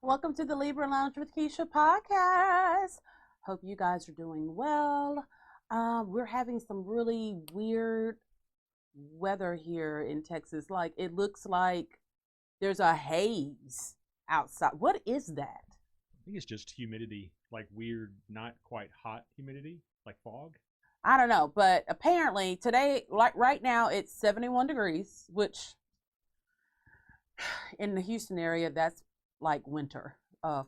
Welcome to the Libra Lounge with Keisha podcast. Hope you guys are doing well. We're having some really weird weather here in Texas. Like, it looks like there's a haze outside. What is that? I think it's just humidity, like weird, not quite hot humidity, like fog. I don't know, but apparently today, like right now, it's 71 degrees, which in the Houston area, that's like winter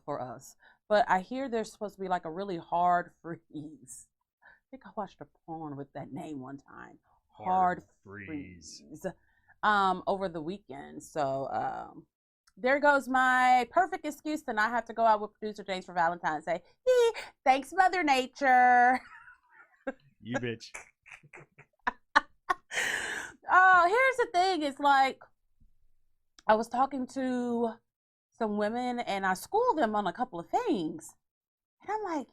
for us. But I hear there's supposed to be like a really hard freeze. I think I watched a porn with that name one time. Hard freeze. Over the weekend. So there goes my perfect excuse to not have to go out with producer James for Valentine and say, thanks, Mother Nature. You bitch. Here's the thing. It's like, I was talking to some women and I schooled them on a couple of things. And I'm like,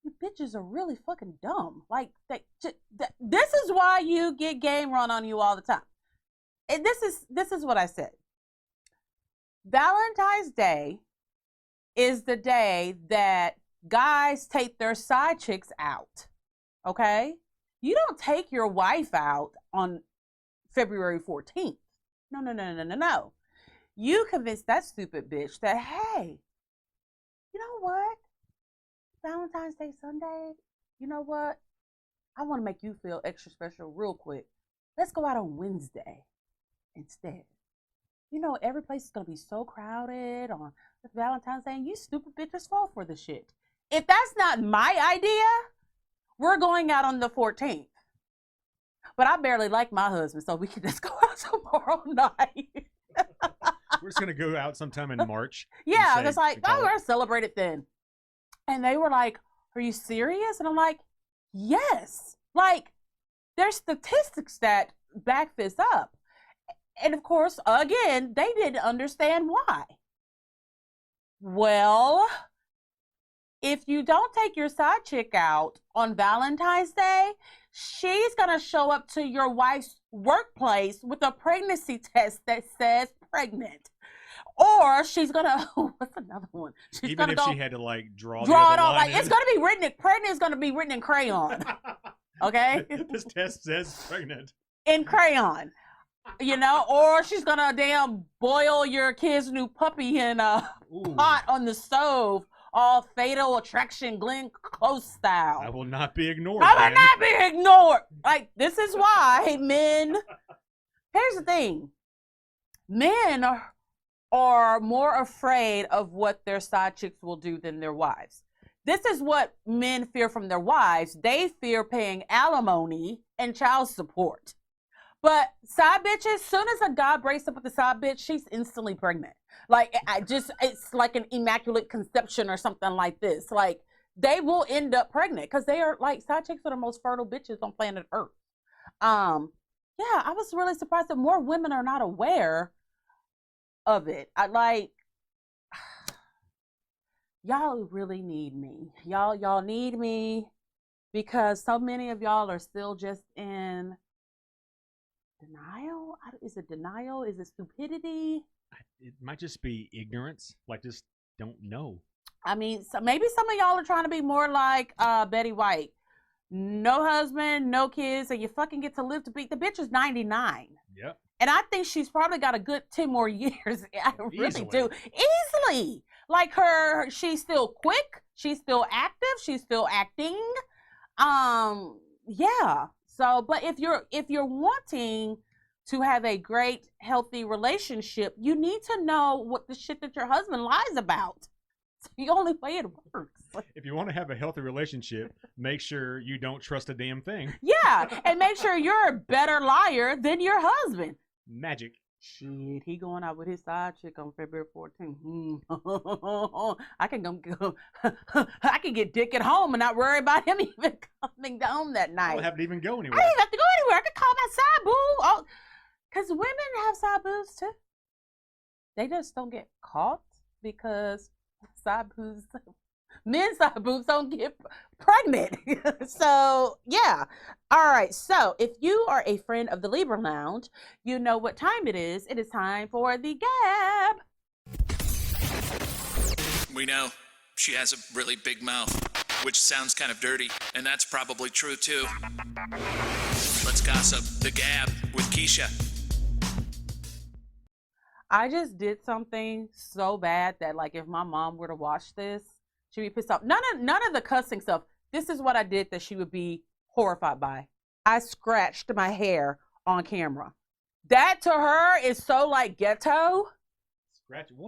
you bitches are really fucking dumb. Like, this is why you get game run on you all the time. And this is what I said. Valentine's Day is the day that guys take their side chicks out. Okay? You don't take your wife out on February 14th. No. You convince that stupid bitch that, hey, you know what? Valentine's Day Sunday, you know what? I want to make you feel extra special real quick. Let's go out on Wednesday instead. You know, every place is going to be so crowded on Valentine's Day, and you stupid bitches fall for the shit. If that's not my idea, we're going out on the 14th. But I barely like my husband, so we can just go out tomorrow night. We're just going to go out sometime in March. Yeah, it's like, oh, we're going to celebrate it then. And they were like, are you serious? And I'm like, yes. Like, there's statistics that back this up. And of course, again, they didn't understand why. Well, if you don't take your side chick out on Valentine's Day, she's going to show up to your wife's workplace with a pregnancy test that says pregnant. Or she's going to, what's another one? She's Even if she had to like draw it all, like, it's going to be written, pregnant is going to be written in crayon. Okay? This test says pregnant. In crayon. You know, or she's going to damn boil your kid's new puppy in a pot on the stove. All Fatal Attraction Glenn Close style. I will not be ignored. I will not be ignored. Like, this is why men, here's the thing. Men are more afraid of what their side chicks will do than their wives. This is what men fear from their wives. They fear paying alimony and child support. But side bitches, soon as a guy breaks up with a side bitch, she's instantly pregnant. Like, it's like an immaculate conception or something like this. Like, they will end up pregnant because they are, like, side chicks are the most fertile bitches on planet Earth. Yeah, I was really surprised that more women are not aware of it. Y'all really need me. Y'all need me because so many of y'all are still just in denial. Is it denial? Is it stupidity? It might just be ignorance. Like, just don't know. I mean, so maybe some of y'all are trying to be more like Betty White. No husband, no kids, and you fucking get to live to beat. The bitch is 99. Yep. And I think she's probably got a good 10 more years. I really do. Easily. Like she's still quick. She's still active. She's still acting. Yeah. So, but if you're wanting to have a great, healthy relationship, you need to know what the shit that your husband lies about. It's the only way it works. If you want to have a healthy relationship, make sure you don't trust a damn thing. Yeah, and make sure you're a better liar than your husband. Magic. Shit, he going out with his side chick on February 14th. I can get dick at home and not worry about him even coming home that night. I don't have to even go anywhere. I didn't have to go anywhere. I could call my side boo. Oh, because women have side boos too. They just don't get caught because side boos, men's side boobs don't get pregnant. So, yeah. All right. So, if you are a friend of the Libra Lounge, you know what time it is. It is time for the Gab. We know she has a really big mouth, which sounds kind of dirty, and that's probably true too. Let's gossip the gab with Keisha. I just did something so bad that, like, if my mom were to watch this, she'd be pissed off. None of the cussing stuff. This is what I did that she would be horrified by. I scratched my hair on camera. That to her is so like ghetto.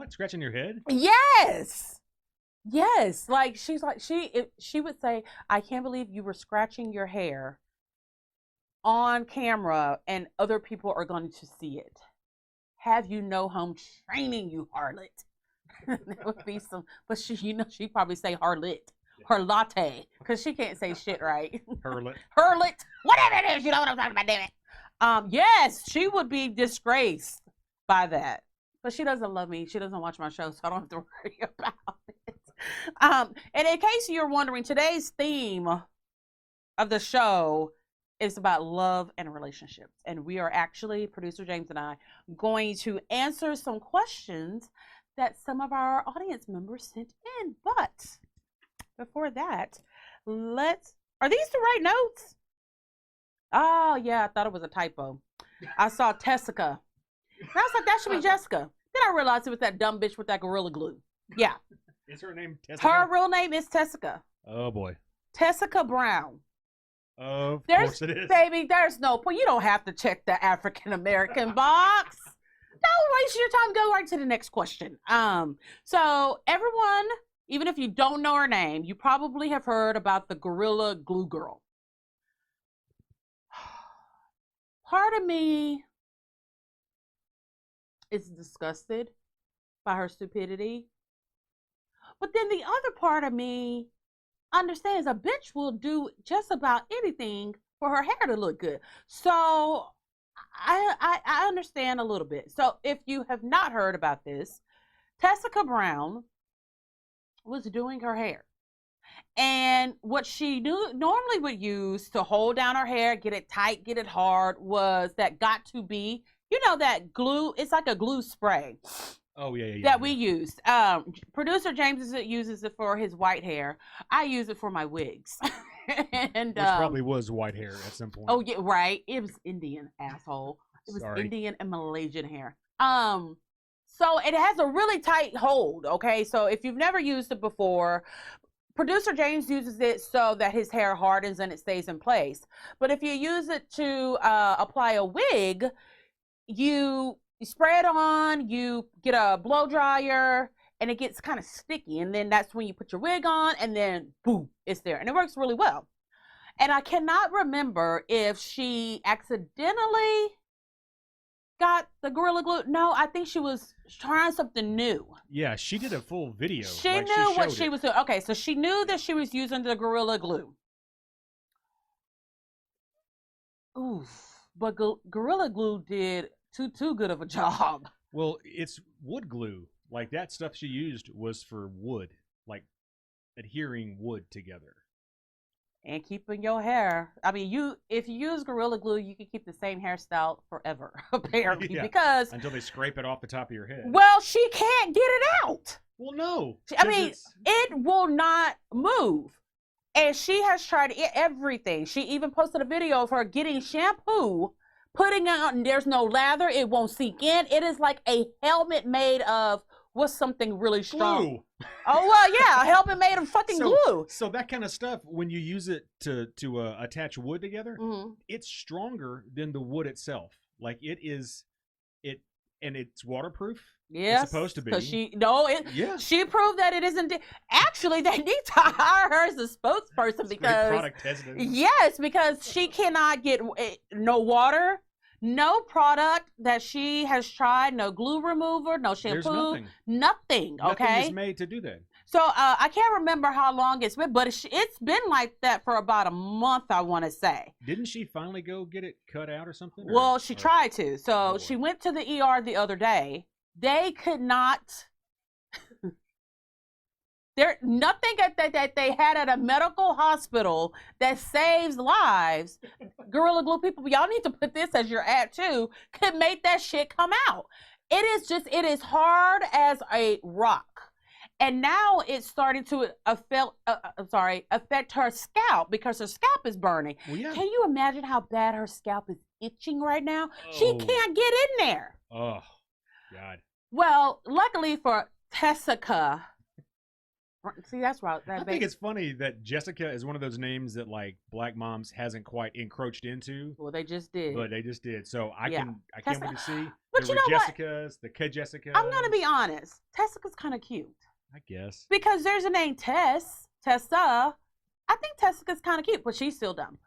Scratching your head? Yes. Like she's like she would say, "I can't believe you were scratching your hair on camera and other people are going to see it. Have you no home training, you harlot?" That would be some, but she probably say harlot, her latte, because she can't say shit right. Hurlet. Whatever it is, you know what I'm talking about, damn it. Yes, she would be disgraced by that. But she doesn't love me. She doesn't watch my show, so I don't have to worry about it. And in case you're wondering, today's theme of the show is about love and relationships. And we are actually, producer James and I, going to answer some questions that some of our audience members sent in. But before that, are these the right notes? Oh, yeah, I thought it was a typo. I saw Tessica. And I was like, that should be Jessica. Then I realized it was that dumb bitch with that Gorilla Glue. Yeah. Is her name Tessica? Her real name is Tessica. Oh, boy. Tessica Brown. Of course it is. Baby, there's no point. You don't have to check the African American box. Don't waste your time. Go right to the next question. So everyone, even if you don't know her name, you probably have heard about the Gorilla Glue Girl. Part of me is disgusted by her stupidity. But then the other part of me understands a bitch will do just about anything for her hair to look good. So I understand a little bit. So if you have not heard about this, Tessica Brown was doing her hair. And what she normally would use to hold down her hair, get it tight, get it hard, was that got to be, that glue. It's like a glue spray. Oh, yeah. That we used. Producer James uses it for his white hair. I use it for my wigs. And which probably was white hair at some point. Oh, yeah, right. It was Indian, asshole. It was Indian and Malaysian hair. So it has a really tight hold, okay? So if you've never used it before, Producer James uses it so that his hair hardens and it stays in place. But if you use it to apply a wig, you spray it on, you get a blow dryer, and it gets kind of sticky. And then that's when you put your wig on, and then boom, it's there. And it works really well. And I cannot remember if she accidentally got the Gorilla Glue. No, I think she was trying something new. Yeah, she did a full video. She knew what she was doing. Okay, so she knew that she was using the Gorilla Glue. Oof. But Gorilla Glue did too good of a job. Well, it's wood glue. Like, that stuff she used was for wood, like adhering wood together. And keeping your hair. I mean, if you use Gorilla Glue, you can keep the same hairstyle forever, apparently. Yeah, because until they scrape it off the top of your head. Well, she can't get it out. Well, no. I mean, it will not move. And she has tried everything. She even posted a video of her getting shampoo, putting it on, and there's no lather. It won't sink in. It is like a helmet made of something really strong. Glue. Oh, well, yeah, a helmet made of fucking glue. So that kind of stuff, when you use it to attach wood together, it's stronger than the wood itself. Like, and it's waterproof. Yes, it's supposed to be. She proved that it isn't. Actually, they need to hire her as a spokesperson because product tested. Yes, because she cannot get no water, no product that she has tried, no glue remover, no shampoo, nothing. Okay, nothing is made to do that. So I can't remember how long it's been, but it's been like that for about a month, I want to say. Didn't she finally go get it cut out or something? Well, she tried to. So she went to the ER the other day. They could not. Nothing that they had at a medical hospital that saves lives. Gorilla Glue people, y'all need to put this as your ad too. Could make that shit come out. It is hard as a rock. And now it's starting to affect her scalp because her scalp is burning. Well, yeah. Can you imagine how bad her scalp is itching right now? Oh. She can't get in there. Oh, God. Well, luckily for Tessica, see, that's right. I think it's funny that Jessica is one of those names that like Black Moms hasn't quite encroached into. Well, they just did. But they just did. So I can't wait to see. But you know Jessicas, the K-Jessica. I'm gonna be honest. Tessica's kind of cute. I guess. Because there's a name Tessa. I think Tessica's kind of cute, but she's still dumb.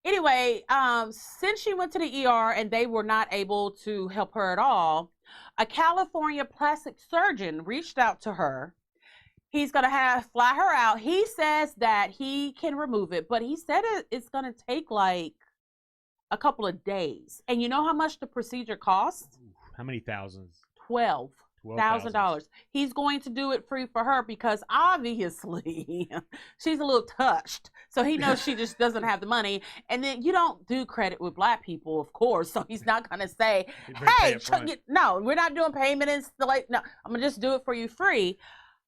Anyway, since she went to the ER and they were not able to help her at all, a California plastic surgeon reached out to her. He's going to fly her out. He says that he can remove it, but he said it's going to take like a couple of days. And you know how much the procedure costs? How many thousands? $12,000. He's going to do it free for her because obviously she's a little touched. So he knows she just doesn't have the money. And then you don't do credit with Black people, of course. So he's not going to say, hey, no, we're not doing payment installation. No, I'm going to just do it for you free.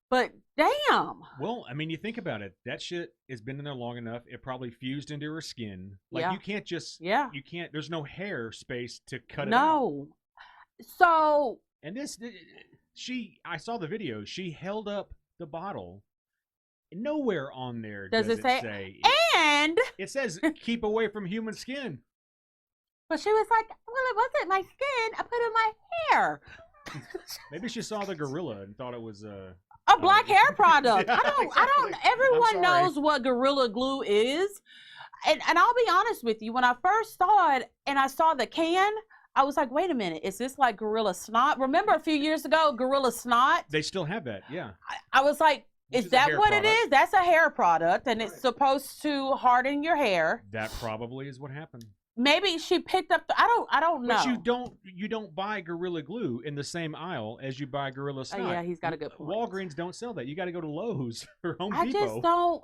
But damn. Well, I mean, you think about it. That shit has been in there long enough. It probably fused into her skin. Like you can't just, you can't, there's no hair space to cut it out. No. So. And I saw the video. She held up the bottle. Nowhere on there does it say. And it says keep away from human skin. But she was like, well, it wasn't my skin. I put it in my hair. Maybe she saw the gorilla and thought it was a black hair product. I don't. Everyone knows what Gorilla Glue is, and I'll be honest with you. When I first saw it and I saw the can, I was like, wait a minute, is this like Gorilla Snot? Remember a few years ago, Gorilla Snot? They still have that, yeah. I was like, is that what it is? That's a hair product, and it's supposed to harden your hair. That probably is what happened. Maybe she picked up I don't know. But you don't buy Gorilla Glue in the same aisle as you buy Gorilla Snot. Oh, yeah, he's got a good point. Walgreens don't sell that. You got to go to Lowe's or Home Depot. I just don't.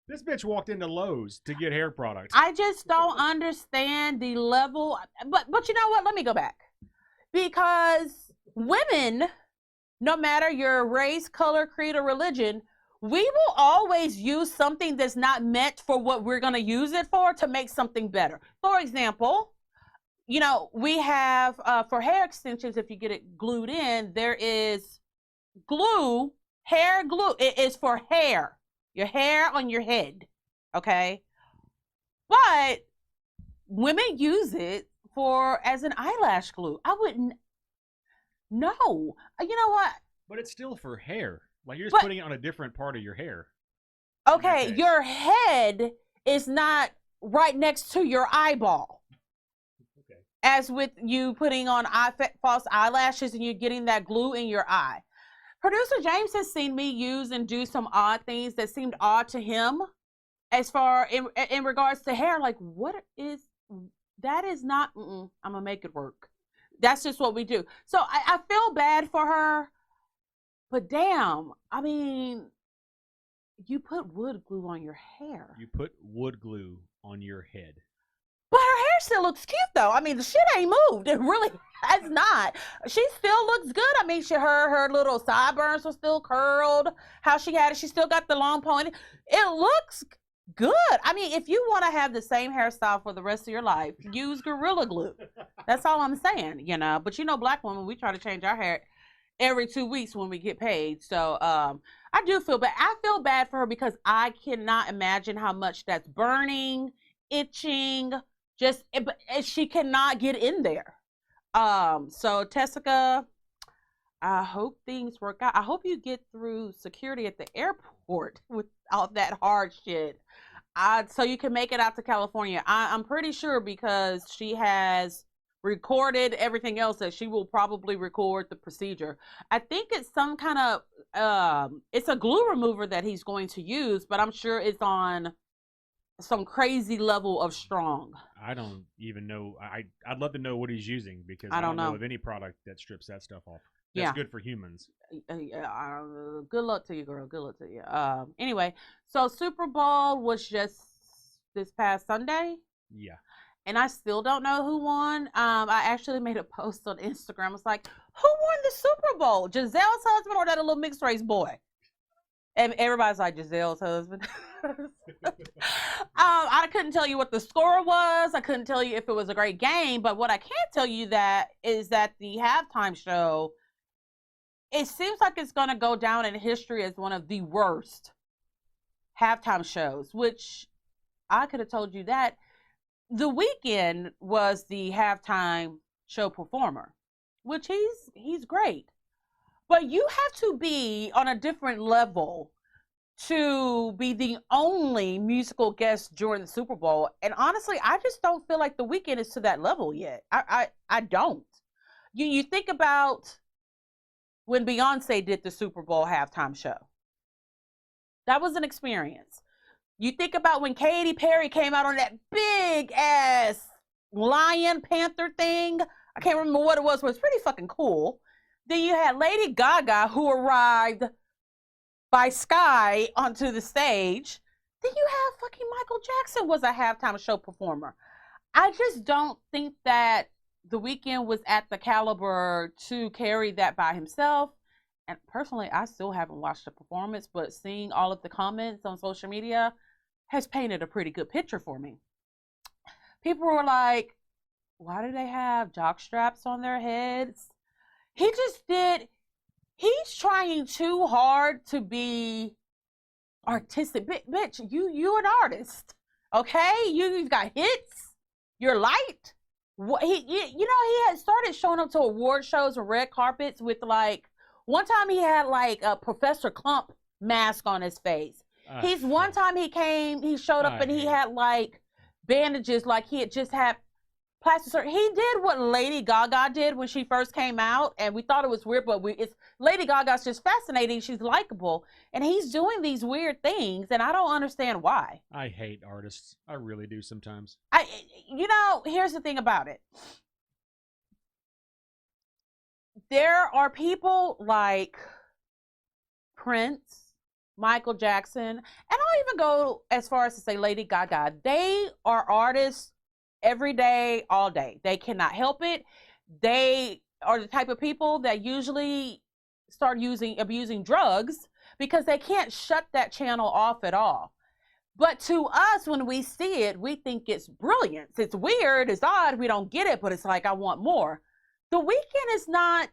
This bitch walked into Lowe's to get hair products. I just don't understand the level. But you know what? Let me go back. Because women, no matter your race, color, creed, or religion, we will always use something that's not meant for what we're going to use it for to make something better. For example, you know, we have, for hair extensions, if you get it glued in, there is glue, hair glue. It is for hair. Your hair on your head, okay? But women use it as an eyelash glue. I wouldn't. No. You know what? But it's still for hair. Like you're just putting it on a different part of your hair. Okay, your head is not right next to your eyeball. Okay. As with you putting on false eyelashes and you're getting that glue in your eye. Producer James has seen me use and do some odd things that seemed odd to him as far in regards to hair. Like, that is not, I'm going to make it work. That's just what we do. So I feel bad for her, but damn, I mean, you put wood glue on your hair. You put wood glue on your head. But her hair still looks cute, though. I mean, the shit ain't moved. It really has not. She still looks good. I mean, her little sideburns were still curled. How she had it, she still got the long pony. It looks good. I mean, if you want to have the same hairstyle for the rest of your life, use Gorilla Glue. That's all I'm saying, you know. But you know, Black women, we try to change our hair every 2 weeks when we get paid. So I do feel bad. I feel bad for her because I cannot imagine how much that's burning, itching. She cannot get in there. So Tessica, I hope things work out. I hope you get through security at the airport with all that hard shit. So you can make it out to California. I'm pretty sure because she has recorded everything else that she will probably record the procedure. I think it's some kind of, it's a glue remover that he's going to use, but I'm sure it's on some crazy level of strong. I don't even know. I'd love to know what he's using because I don't know of any product that strips that stuff off. That's good for humans. Good luck to you, girl. Good luck to you. Anyway, so Super Bowl was just this past Sunday. Yeah. and I still don't know who won. I actually made a post on Instagram. It's like, who won the Super Bowl? Giselle's husband or that little mixed race boy? And everybody's like, Giselle's husband. I couldn't tell you what the score was. I couldn't tell you if it was a great game. But what I can tell you is that the halftime show, it seems like it's going to go down in history as one of the worst halftime shows, which I could have told you that. The Weeknd was the halftime show performer, which he's great. But you have to be on a different level to be the only musical guest during the Super Bowl. And honestly, I just don't feel like The Weeknd is to that level yet. I don't. You think about when Beyonce did the Super Bowl halftime show. That was an experience. You think about when Katy Perry came out on that big ass lion panther thing. I can't remember what it was, but it's pretty fucking cool. Then you had Lady Gaga, who arrived by sky onto the stage. Then you have fucking Michael Jackson was a halftime show performer. I just don't think that The Weeknd was at the caliber to carry that by himself. And personally, I still haven't watched the performance, but seeing all of the comments on social media has painted a pretty good picture for me. People were like, why do they have jock straps on their heads? He's trying too hard to be artistic. Bitch, you an artist, okay? You've got hits. You're light. He had started showing up to award shows and red carpets with like, one time he had like a Professor Clump mask on his face. One time he showed up and he had like bandages, like he had just had plastic surgery. He did what Lady Gaga did when she first came out, and we thought it was weird, but Lady Gaga's just fascinating. She's likable, and he's doing these weird things, and I don't understand why. I hate artists. I really do sometimes. Here's the thing about it. There are people like Prince, Michael Jackson, and I'll even go as far as to say Lady Gaga. They are artists every day, all day. They cannot help it. They are the type of people that usually start abusing drugs because they can't shut that channel off at all. But to us, when we see it, we think it's brilliant. It's weird, it's odd, we don't get it, but it's like, I want more. The Weeknd is not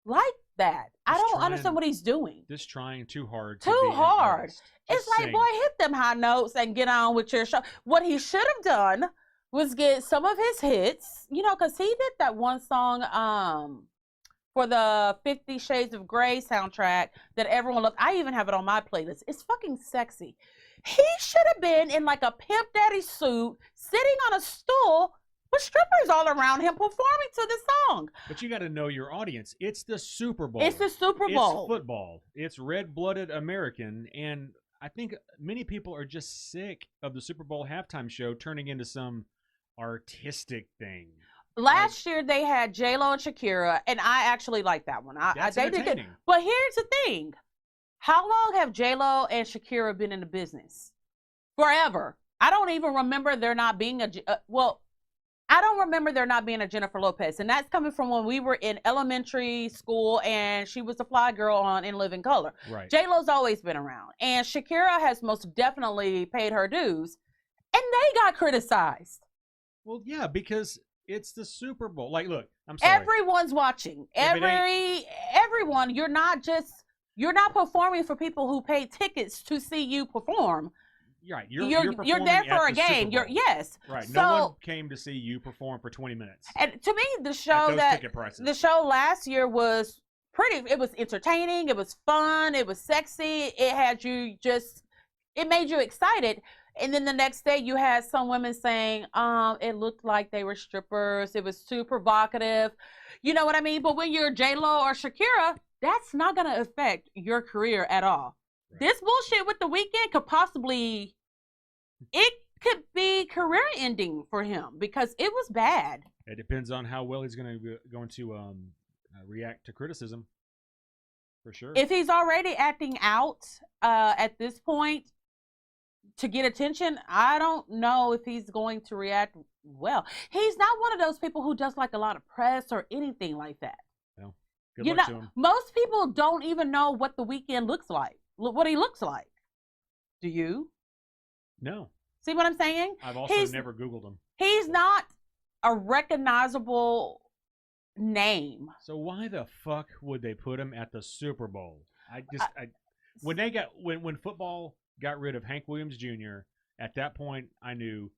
like that. I don't understand what he's doing. Just trying too hard. Too hard. It's like, boy, hit them high notes and get on with your show. What he should have done was get some of his hits, because he did that one song for the 50 Shades of Grey soundtrack that everyone loved. I even have it on my playlist. It's fucking sexy. He should have been in like a Pimp Daddy suit, sitting on a stool with strippers all around him performing to the song. But you got to know your audience. It's the Super Bowl. It's the Super Bowl. It's football. It's red-blooded American, and I think many people are just sick of the Super Bowl halftime show turning into some artistic thing. Last year they had J-Lo and Shakira, and I actually like that one. That's entertaining. But here's the thing. How long have J-Lo and Shakira been in the business? Forever. I don't even remember there not being a Jennifer Lopez, and that's coming from when we were in elementary school and she was the fly girl on In Living Color. Right. J-Lo's always been around, and Shakira has most definitely paid her dues, and they got criticized. Well, yeah, because it's the Super Bowl. Like, look, I'm sorry. Everyone's watching. Everyone. You're not performing for people who pay tickets to see you perform. Right. You're there for a game. Yes. Right. No one came to see you perform for 20 minutes. And to me, the show last year was pretty. It was entertaining. It was fun. It was sexy. It made you excited. And then the next day you had some women saying, it looked like they were strippers. It was too provocative. You know what I mean? But when you're J-Lo or Shakira, that's not going to affect your career at all. Right. This bullshit with The Weeknd could be career ending for him because it was bad. It depends on how well he's going to react to criticism, for sure. If he's already acting out at this point, to get attention, I don't know if he's going to react well. He's not one of those people who does like a lot of press or anything like that. Well, good luck to him. Most people don't even know what The Weeknd looks like, what he looks like. Do you? No. See what I'm saying? I've also never Googled him. He's not a recognizable name. So why the fuck would they put him at the Super Bowl? When football got rid of Hank Williams Jr., at that point I knew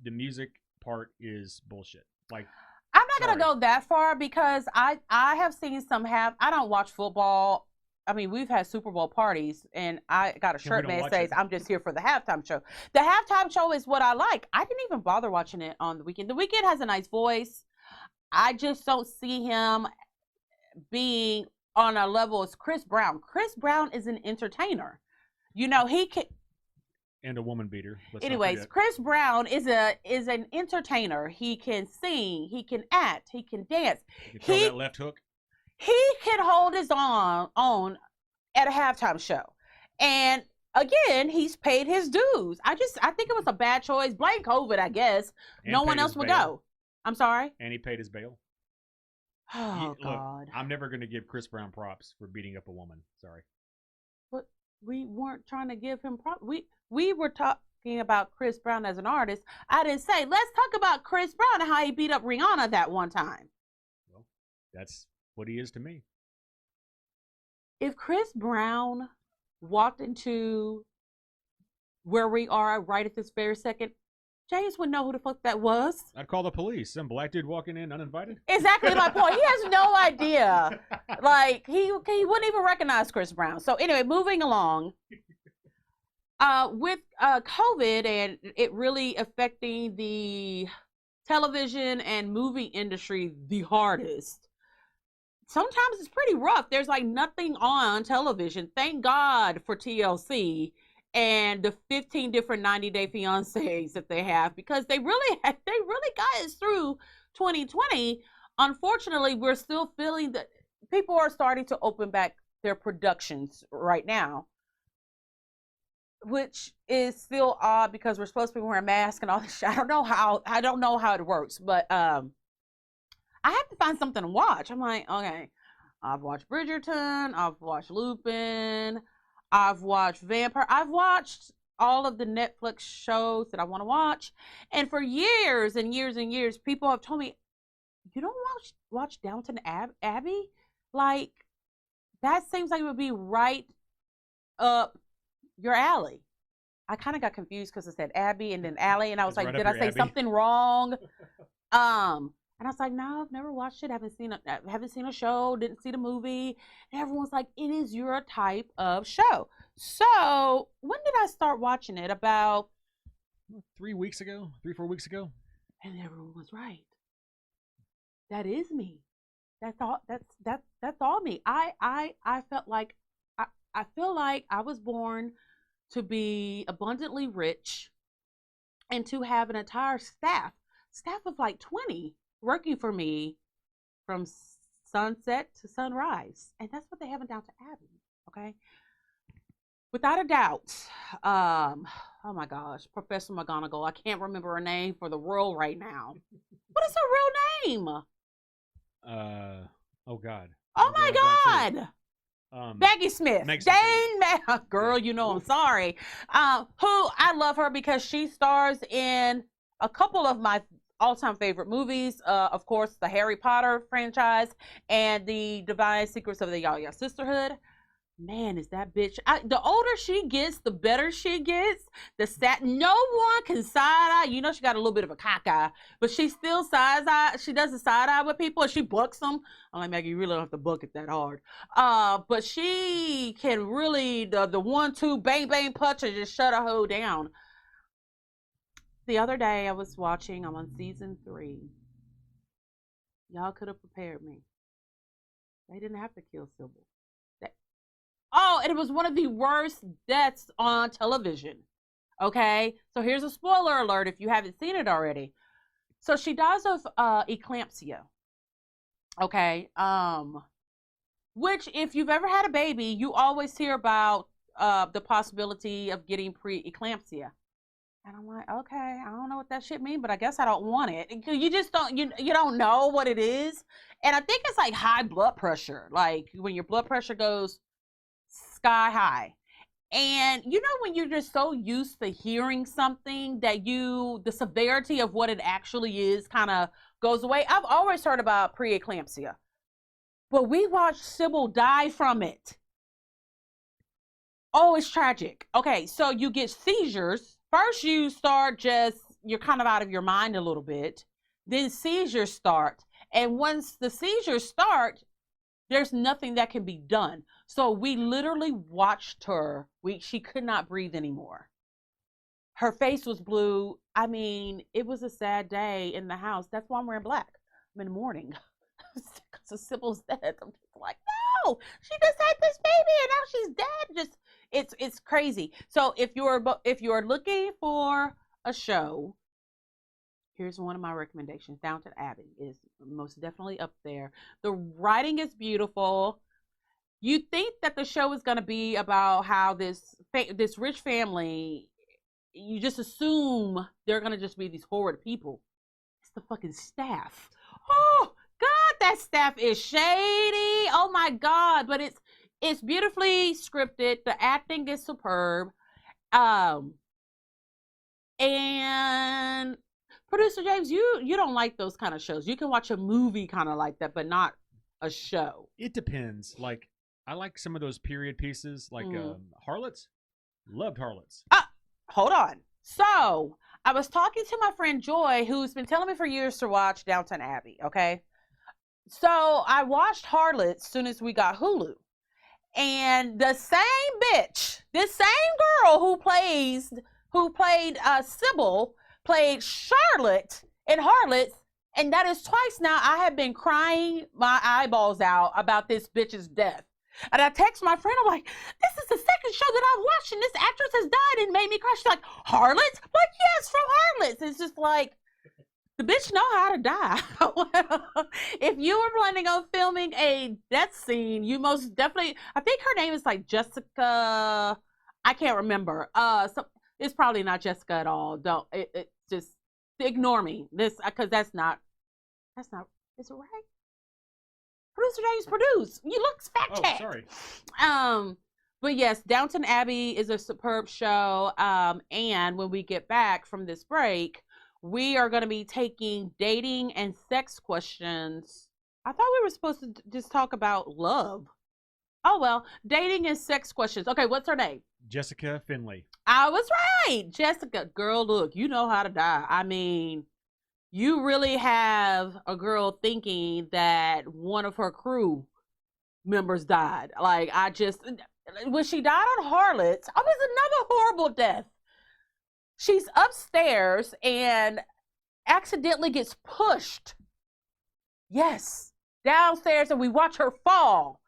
the music part is bullshit. Like, I'm not gonna go that far because I have seen some I don't watch football. I mean, we've had Super Bowl parties, and I got a shirt that says, I'm just here for the halftime show. The halftime show is what I like. I didn't even bother watching it on The Weeknd. The Weeknd has a nice voice. I just don't see him being on a level as Chris Brown. Chris Brown is an entertainer. You know, he can... And a woman beater. Anyways, Chris Brown is an entertainer. He can sing. He can act. He can dance. He can throw that left hook. He can hold his own at a halftime show. And again, he's paid his dues. I think it was a bad choice. Blame COVID, I guess. And no one else would go. I'm sorry? And he paid his bail. Oh, God. Look, I'm never going to give Chris Brown props for beating up a woman. Sorry. But we weren't trying to give him props. We were talking about Chris Brown as an artist. I didn't say, let's talk about Chris Brown and how he beat up Rihanna that one time. Well, that's what he is to me. If Chris Brown walked into where we are right at this very second, James wouldn't know who the fuck that was. I'd call the police. Some black dude walking in uninvited. Exactly my point. He has no idea. Like, he wouldn't even recognize Chris Brown. So anyway, moving along. With COVID and it really affecting the television and movie industry the hardest, sometimes it's pretty rough. There's like nothing on television. Thank God for TLC and the 15 different 90-day fiancés that they have, because they really got us through 2020. Unfortunately, we're still feeling that people are starting to open back their productions right now, which is still odd because we're supposed to be wearing masks and all this shit. I don't know how it works, but I have to find something to watch. I'm like, okay, I've watched Bridgerton, I've watched Lupin, I've watched Vampire, I've watched all of the Netflix shows that I want to watch. And for years and years and years, people have told me, you don't watch Downton Abbey? Like, that seems like it would be right up your alley. I kind of got confused because it said Abbey and then alley, and I was like, did I say something wrong? And I was like, no, I've never watched it. Haven't seen a show. Didn't see the movie. And everyone's like, it is your type of show. So when did I start watching it? About 3 weeks ago, 3-4 weeks ago. And everyone was right. That is me. That's all. That's all me. I felt like I feel like I was born to be abundantly rich and to have an entire staff of like 20 working for me from sunset to sunrise. And that's what they have in Downton Abbey, okay? Without a doubt, oh my gosh, Professor McGonagall, I can't remember her name for the role right now. What is her real name? Oh God. Oh my God! Maggie Smith. Girl, you know I'm sorry. Who I love her because she stars in a couple of my all-time favorite movies. Of course, the Harry Potter franchise and the Divine Secrets of the Yaya Sisterhood. Man, is that bitch. The older she gets, the better she gets. No one can side eye. You know she got a little bit of a cock eye, but she still side eye. She does a side eye with people and she bucks them. I'm like, Maggie, you really don't have to buck it that hard. But she can really, the 1-2 bang bang punch and just shut a hoe down. The other day I was watching, I'm on season 3. Y'all could have prepared me. They didn't have to kill Sybil. Oh, and it was one of the worst deaths on television. Okay, so here's a spoiler alert if you haven't seen it already. So she dies of eclampsia. Okay, which if you've ever had a baby, you always hear about the possibility of getting preeclampsia. And I'm like, okay, I don't know what that shit means, but I guess I don't want it. You just don't, you don't know what it is. And I think it's like high blood pressure, like when your blood pressure goes sky high. And you know, when you're just so used to hearing something that the severity of what it actually is kind of goes away. I've always heard about preeclampsia, but we watched Sybil die from it. Oh, it's tragic. Okay, so you get seizures. First, you're kind of out of your mind a little bit. Then seizures start. And once the seizures start, there's nothing that can be done. So we literally watched her. She could not breathe anymore. Her face was blue. I mean, it was a sad day in the house. That's why I'm wearing black. I'm in mourning because of Sybil's death. I'm just like, no, she just had this baby and now she's dead. It's crazy. So if you're looking for a show, here's one of my recommendations. Downton Abbey is most definitely up there. The writing is beautiful. You think that the show is going to be about how this rich family, you just assume they're going to just be these horrid people. It's the fucking staff. Oh God, that staff is shady. Oh my God, but it's beautifully scripted. The acting is superb. And Producer James, you don't like those kind of shows. You can watch a movie kind of like that, but not a show. It depends. Like, I like some of those period pieces, like Harlots. Loved Harlots. Hold on. So I was talking to my friend Joy, who's been telling me for years to watch Downton Abbey. Okay, so I watched Harlots as soon as we got Hulu, and the same bitch, this same girl who played Sybil, played Charlotte in Harlots, and that is twice now. I have been crying my eyeballs out about this bitch's death. And I text my friend, I'm like, this is the second show that I've watched, and this actress has died and made me cry. She's like, Harlots? I'm like, yes, from Harlots. It's just like, the bitch know how to die. If you were planning on filming a death scene, you most definitely, I think her name is like Jessica, I can't remember. It's probably not Jessica at all. Don't, it just ignore me. This, because that's not, is it right? Producer James produce. You look fact check. Oh, sorry. But yes, Downton Abbey is a superb show. And when we get back from this break, we are going to be taking dating and sex questions. I thought we were supposed to just talk about love. Oh well, dating and sex questions. Okay, what's her name? Jessica Finley. I was right. Jessica, girl, look, you know how to die. I mean, you really have a girl thinking that one of her crew members died. Like, when she died on Harlots, it was another horrible death. She's upstairs and accidentally gets pushed. Yes, downstairs, and we watch her fall,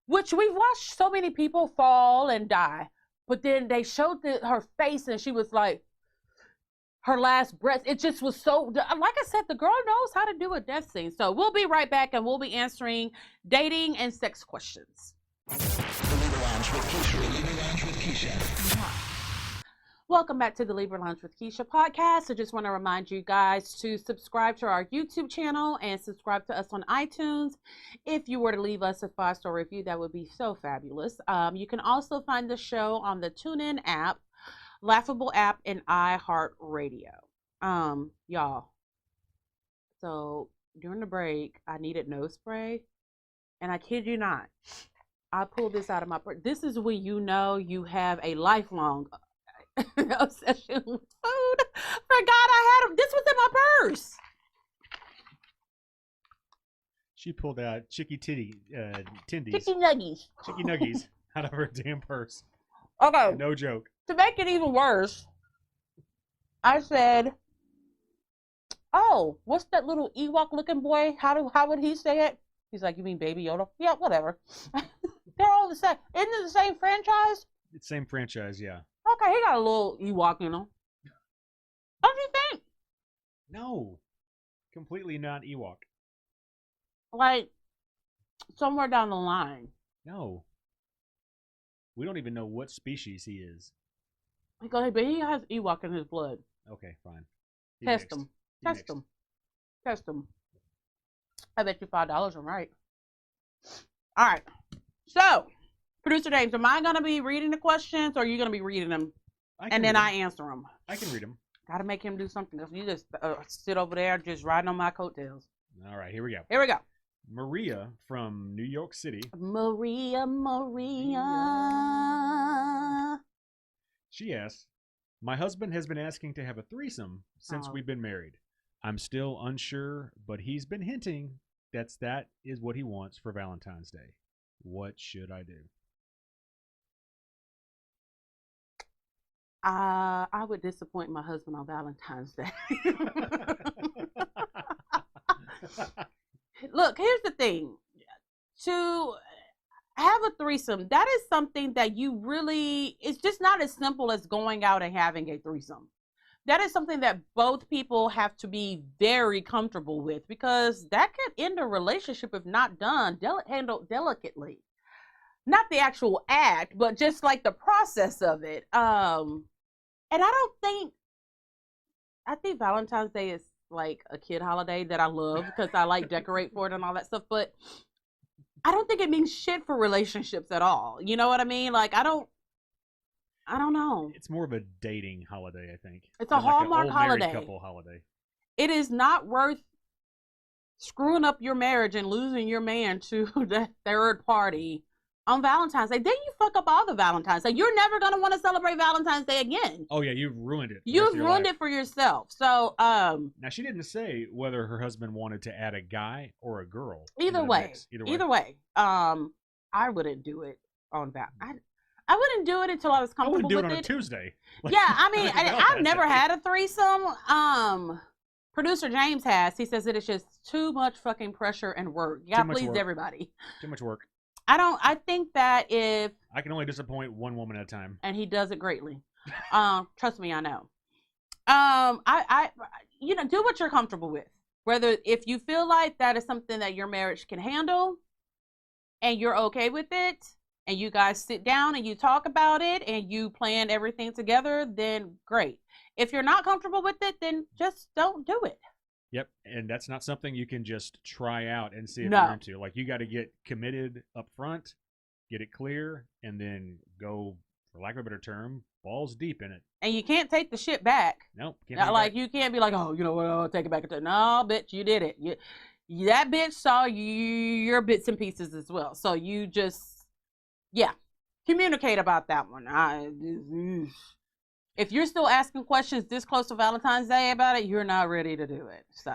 which we've watched so many people fall and die. But then they showed her face, and she was like, her last breath. It just was so, like I said, the girl knows how to do a death scene. So we'll be right back, and we'll be answering dating and sex questions. The Libra Lounge with Keisha. The Libra Lounge with Keisha. Welcome back to the Libra Lounge with Keisha podcast. I just want to remind you guys to subscribe to our YouTube channel and subscribe to us on iTunes. If you were to leave us a 5-star review, that would be so fabulous. You can also find the show on the TuneIn app, Laughable app, and iHeartRadio. Y'all. So during the break, I needed nose spray, and I kid you not, I pulled this out of my purse. This is when you know you have a lifelong obsession with food. Forgot I had them. This was in my purse. She pulled out Chicky Nuggies Chicky Nuggies out of her damn purse. Okay. No joke. To make it even worse, I said, oh, what's that little Ewok looking boy? How would he say it? He's like, you mean Baby Yoda? Yeah, whatever. They're all the same. Isn't it the same franchise? It's same franchise, yeah. Okay, he got a little Ewok, you know. What do you think? No. Completely not Ewok. Like, somewhere down the line. No. We don't even know what species he is. Go ahead, but he has Ewok in his blood. Okay, fine. Test him. Test him. Test him. I bet you $5 I'm right. All right. So, Producer James, am I going to be reading the questions or are you going to be reading them? And then I answer them. I can read them. Got to make him do something else. You just sit over there just riding on my coattails. All right, here we go. Here we go. Maria from New York City. Maria. She asks, my husband has been asking to have a threesome since we've been married. I'm still unsure, but he's been hinting that is what he wants for Valentine's Day. What should I do? I would disappoint my husband on Valentine's Day. Look, here's the thing. To have a threesome, that is something that you really, it's just not as simple as going out and having a threesome. That is something that both people have to be very comfortable with, because that could end a relationship if not done, handled delicately. Not the actual act, but just like the process of it. And I think Valentine's Day is like a kid holiday that I love because I like decorate for it and all that stuff, but I don't think it means shit for relationships at all. You know what I mean? Like, I don't know. It's more of a dating holiday, I think. It's a Hallmark holiday. Couple holiday. It is not worth screwing up your marriage and losing your man to the third party on Valentine's Day. Then you fuck up all the Valentine's Day. You're never going to want to celebrate Valentine's Day again. Oh, yeah, you've ruined it. You've ruined it for yourself. So, now, she didn't say whether her husband wanted to add a guy or a girl. Either way. I wouldn't do it on Valentine's. I wouldn't do it until I was comfortable with it. I wouldn't do it on a Tuesday. Yeah, I mean, I've never had a threesome. Producer James has. He says it is just too much fucking pressure and work. You gotta please everybody. Too much work. I think that if I can only disappoint one woman at a time, and he does it greatly. Trust me, I know. I do what you're comfortable with. Whether if you feel like that is something that your marriage can handle, and you're okay with it, and you guys sit down and you talk about it and you plan everything together, then great. If you're not comfortable with it, then just don't do it. Yep, and that's not something you can just try out and see if you're into. Like, you got to get committed up front, get it clear, and then go, for lack of a better term, balls deep in it. And you can't take the shit back. Nope. You can't be like, oh, you know what, I'll take it back. No, bitch, you did it. That bitch saw your bits and pieces as well. So you just, communicate about that one. If you're still asking questions this close to Valentine's Day about it, you're not ready to do it. So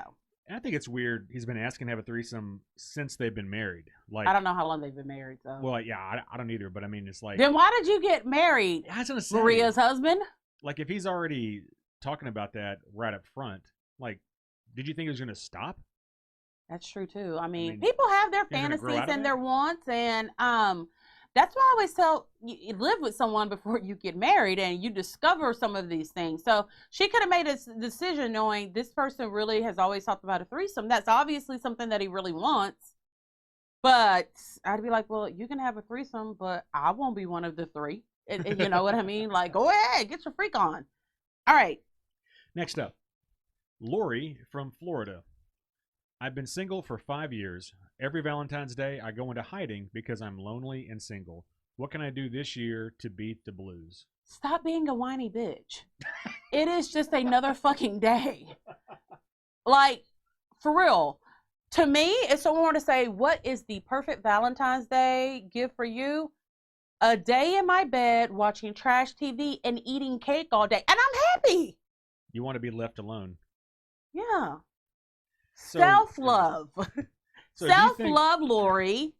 I think it's weird. He's been asking to have a threesome since they've been married. Like, I don't know how long they've been married. So I don't either. But I mean, it's like, then why did you get married? I was gonna say, Maria's husband. Like, if he's already talking about that right up front, like, did you think he was gonna stop? That's true too. I mean people have their fantasies and their wants, and that's why I always tell you live with someone before you get married and you discover some of these things. So she could have made a decision knowing this person really has always talked about a threesome. That's obviously something that he really wants. But I'd be like, well, you can have a threesome, but I won't be one of the three. And you know what I mean? Like, go ahead, get your freak on. All right. Next up, Lori from Florida. I've been single for 5 years. Every Valentine's Day, I go into hiding because I'm lonely and single. What can I do this year to beat the blues? Stop being a whiny bitch. It is just another fucking day. Like, for real. To me, if someone were to say, what is the perfect Valentine's Day gift for you? A day in my bed watching trash TV and eating cake all day. And I'm happy. You want to be left alone. Yeah. Self-love. Self-love, Lori.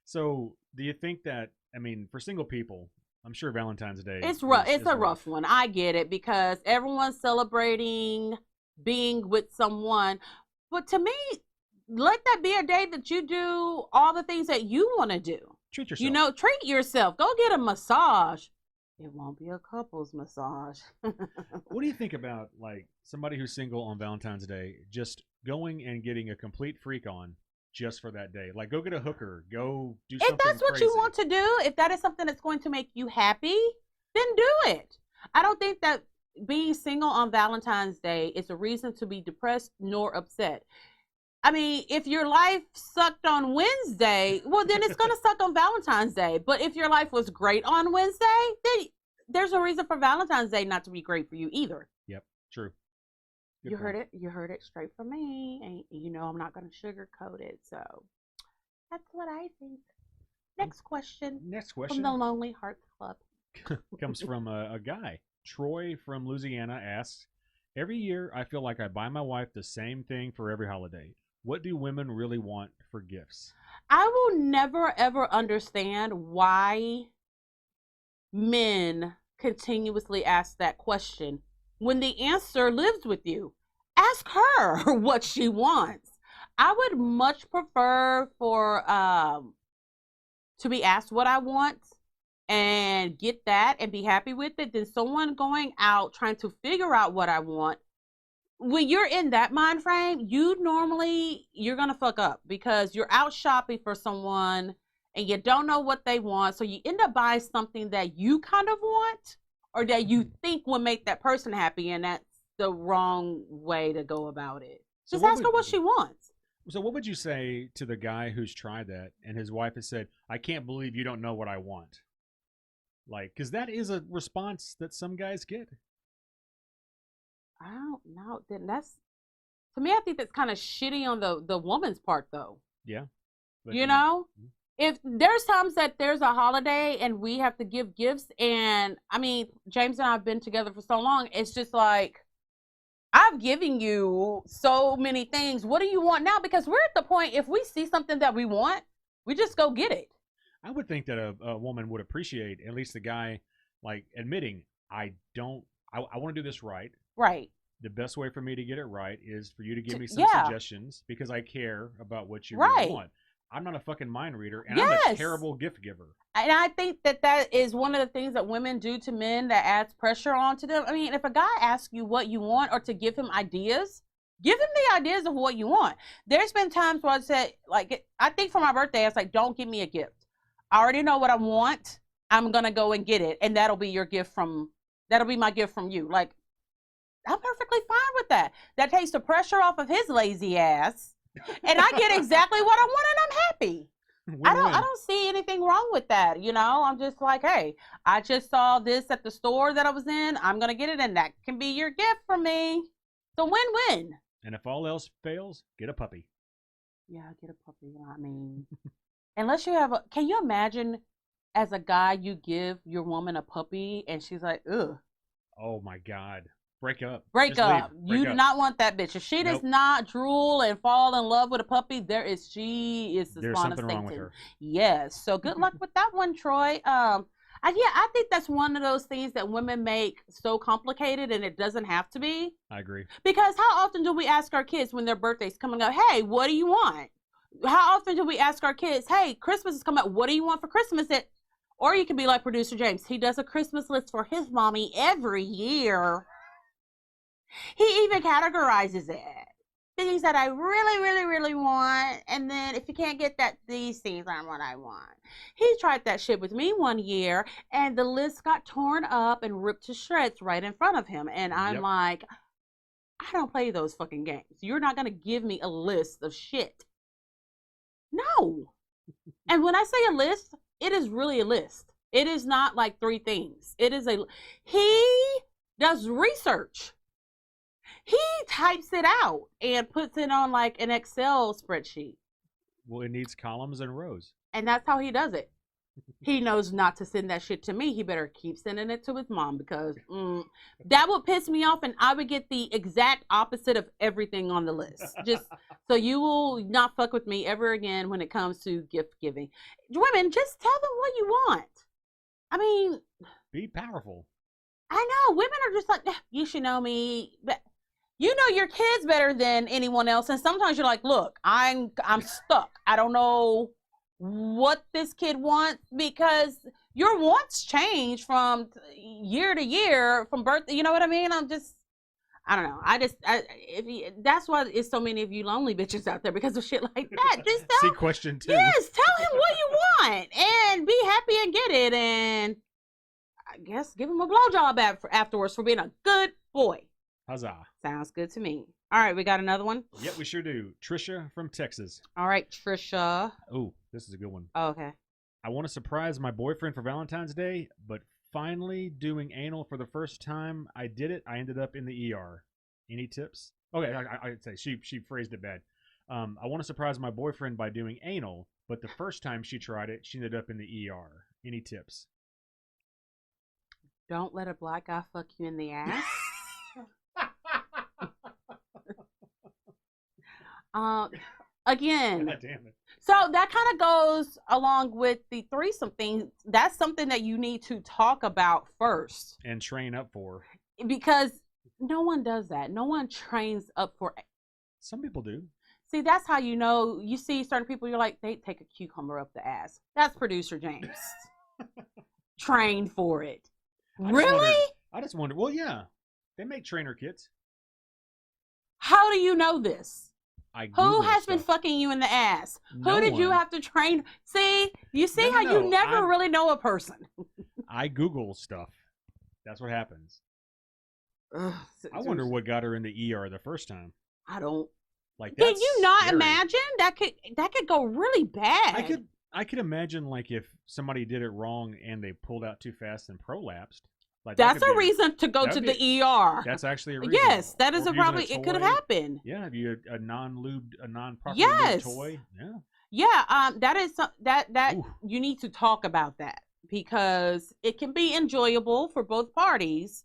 So, do you think that, I mean, for single people, I'm sure Valentine's Day it's rough. It's a rough one. I get it because everyone's celebrating being with someone. But to me, let that be a day that you do all the things that you want to do. Treat yourself. Treat yourself. Go get a massage. It won't be a couple's massage. What do you think about, like, somebody who's single on Valentine's Day just going and getting a complete freak on just for that day. Like, go get a hooker. Go do If something that's what crazy. you want to do, if that is something that's going to make you happy, then do it. I don't think that being single on Valentine's Day is a reason to be depressed nor upset. I mean, if your life sucked on Wednesday, well, then it's going to suck on Valentine's Day. But if your life was great on Wednesday, then there's no reason for Valentine's Day not to be great for you either. Yep, true. Good You heard point. it. You heard it straight from me. And you know I'm not going to sugarcoat it. So that's what I think. Next question Next from question the Lonely Hearts Club. comes from a guy. Troy from Louisiana asks, every year I feel like I buy my wife the same thing for every holiday. What do women really want for gifts? I will never ever understand why men continuously ask that question when the answer lives with you. Ask her what she wants. I would much prefer for to be asked what I want and get that and be happy with it than someone going out trying to figure out what I want. When you're in that mind frame, you're gonna fuck up because you're out shopping for someone and you don't know what they want, so you end up buying something that you kind of want or that you think will make that person happy, and that's the wrong way to go about it. So Just what ask her would- what she wants. So what would you say to the guy who's tried that and his wife has said, I can't believe you don't know what I want? Like, because that is a response that some guys get. I don't know. Then that's, to me, I think that's kind of shitty on the woman's part, though. Yeah. But You know, if there's times that there's a holiday and we have to give gifts, and I mean, James and I have been together for so long, it's just like, I've given you so many things. What do you want now? Because we're at the point, if we see something that we want, we just go get it. I would think that a woman would appreciate at least the guy, like, admitting, I want to do this right. Right. The best way for me to get it right is for you to give me some Yeah. suggestions because I care about what you Right. really want. I'm not a fucking mind reader, and I'm Yes. a terrible gift giver. And I think that that is one of the things that women do to men that adds pressure onto them. I mean, if a guy asks you what you want or to give him ideas, give him the ideas of what you want. There's been times where I said, like, I think for my birthday, I was like, don't give me a gift. I already know what I want. I'm going to go and get it. And that'll be my gift from you. Like, I'm perfectly fine with that. That takes the pressure off of his lazy ass. And I get exactly what I want and I'm happy. I don't see anything wrong with that. You know, I'm just like, hey, I just saw this at the store that I was in. I'm going to get it, and that can be your gift for me. It's a win-win. And if all else fails, get a puppy. Yeah, get a puppy. I mean, unless you have can you imagine as a guy, you give your woman a puppy and she's like, ugh. Oh my God. Break up. Break Just up. leave. Break You do up. not want that bitch. If she does Nope. not drool and fall in love with a puppy, she is the There's spawn of something wrong with Satan. her. Yes. So good luck with that one, Troy. I think that's one of those things that women make so complicated, and it doesn't have to be. I agree. Because how often do we ask our kids when their birthday's coming up, hey, what do you want? How often do we ask our kids, hey, Christmas is coming up, what do you want for Christmas? Or you can be like producer James. He does a Christmas list for his mommy every year. He even categorizes it. Things that I really, really, really want. And then if you can't get that, these things aren't what I want. He tried that shit with me one year, and the list got torn up and ripped to shreds right in front of him. And I'm Yep. like, I don't play those fucking games. You're not going to give me a list of shit. No. And when I say a list, it is really a list. It is not like 3 things. He does research. He types it out and puts it on like an Excel spreadsheet. Well, it needs columns and rows. And that's how he does it. He knows not to send that shit to me. He better keep sending it to his mom because that would piss me off, and I would get the exact opposite of everything on the list. Just so you will not fuck with me ever again when it comes to gift giving. Women, just tell them what you want. I mean, Be powerful. I know women are just like, you should know me, but you know your kids better than anyone else. And sometimes you're like, look, I'm stuck. I don't know what this kid wants, because your wants change from year to year, from birth. You know what I mean? I don't know. That's why it's so many of you lonely bitches out there because of shit like that. Just See tell, question 2. yes, tell him what you want and be happy and get it. And I guess give him a blowjob afterwards for being a good boy. Huzzah. Sounds good to me. All right, we got another one? Yep, we sure do. Trisha from Texas. All right, Trisha. Oh, this is a good one. Oh, okay. I want to surprise my boyfriend for Valentine's Day, but finally doing anal for the first time I did it, I ended up in the ER. Any tips? Okay, I'd say she phrased it bad. I want to surprise my boyfriend by doing anal, but the first time she tried it, she ended up in the ER. Any tips? Don't let a black guy fuck you in the ass. Again. God damn it. So that kind of goes along with the threesome thing. That's something that you need to talk about first. And train up for. Because no one does that. No one trains up for. Some people do. See, that's how you know. You see certain people, you're like, they take a cucumber up the ass. That's producer James. Trained for it. Really? I just wonder. Well, yeah. They make trainer kits. How do you know this? Who has been stuff. fucking you in the ass? No Who did you one. have to train? See, you see No, how no, you never really know a person. I Google stuff. That's what happens. Ugh, I wonder what got her in the ER the first time. I don't. Like, Can that's you not scary. imagine that could go really bad? I could imagine, like, if somebody did it wrong and they pulled out too fast and prolapsed. Like, That's a reason to go to the ER. That's actually a reason. Yes, that is Or a if probably using a it could have toy. happened. Yeah, if you had a non-lubed, a non-properly Yes. lubed toy. Yeah. Yeah, that is that Ooh. you need to talk about that because it can be enjoyable for both parties,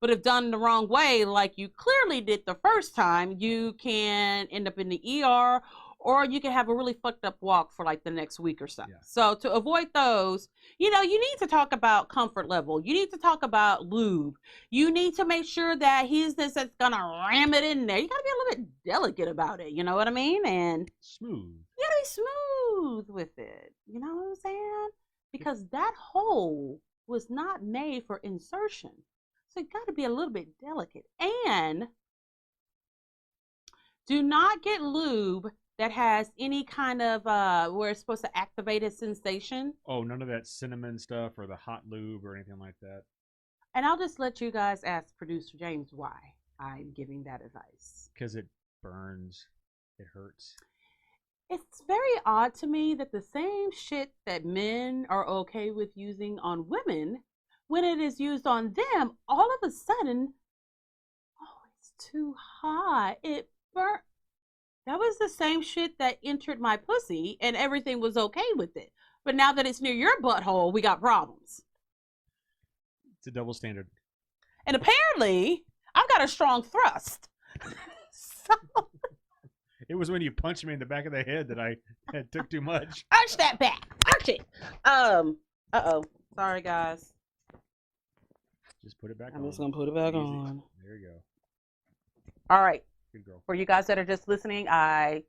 but if done the wrong way, like you clearly did the first time, you can end up in the ER or you can have a really fucked up walk for like the next week or so. Yeah. So to avoid those, you need to talk about comfort level. You need to talk about lube. You need to make sure that he's this that's gonna ram it in there. You gotta be a little bit delicate about it. You know what I mean? And Smooth. you gotta be smooth with it. You know what I'm saying? Because that hole was not made for insertion. So you gotta be a little bit delicate. And do not get lube that has any kind of where it's supposed to activate a sensation. Oh, none of that cinnamon stuff or the hot lube or anything like that. And I'll just let you guys ask producer James why I'm giving that advice. Because it burns. It hurts. It's very odd to me that the same shit that men are okay with using on women, when it is used on them, all of a sudden, oh, it's too hot. It burnt. That was the same shit that entered my pussy and everything was okay with it. But now that it's near your butthole, we got problems. It's a double standard. And apparently, I've got a strong thrust. So, It was when you punched me in the back of the head that I took too much. arch that back. Arch it. Uh-oh. Sorry, guys. Just put it back I'm on. just going to put it back Easy. on. There you go. All right. Good girl. For you guys that are just listening, I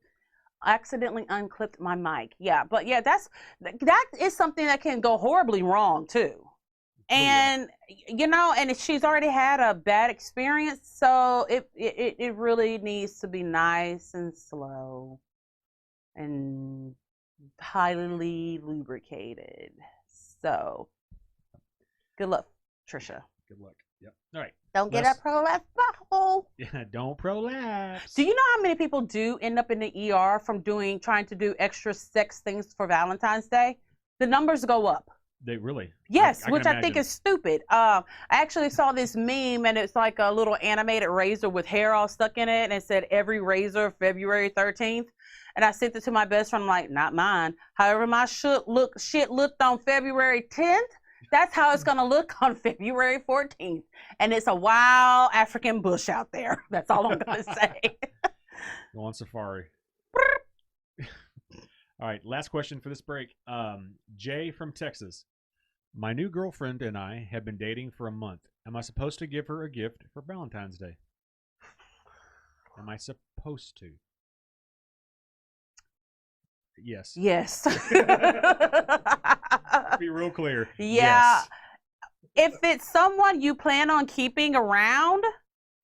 accidentally unclipped my mic. Yeah, but yeah, that is something that can go horribly wrong too. And and she's already had a bad experience, so it really needs to be nice and slow and highly lubricated. So good luck, Trisha. Good luck. Yep. All right. Don't get a prolapse butthole. Yeah, don't prolapse. Do you know how many people do end up in the ER from trying to do extra sex things for Valentine's Day? The numbers go up. They really? Yes, I which can I think imagine. is stupid. I actually saw this meme, and it's like a little animated razor with hair all stuck in it, and it said every razor February 13th. And I sent it to my best friend. I'm like, not mine. However, my shit looked on February 10th. That's how it's gonna look on February 14th. And it's a wild African bush out there. That's all I'm gonna say. Go on safari. All right, last question for this break. Jay from Texas. My new girlfriend and I have been dating for a month. Am I supposed to give her a gift for Valentine's Day? Am I supposed to? Yes. Yes. Be real clear. Yeah. Yes. If it's someone you plan on keeping around,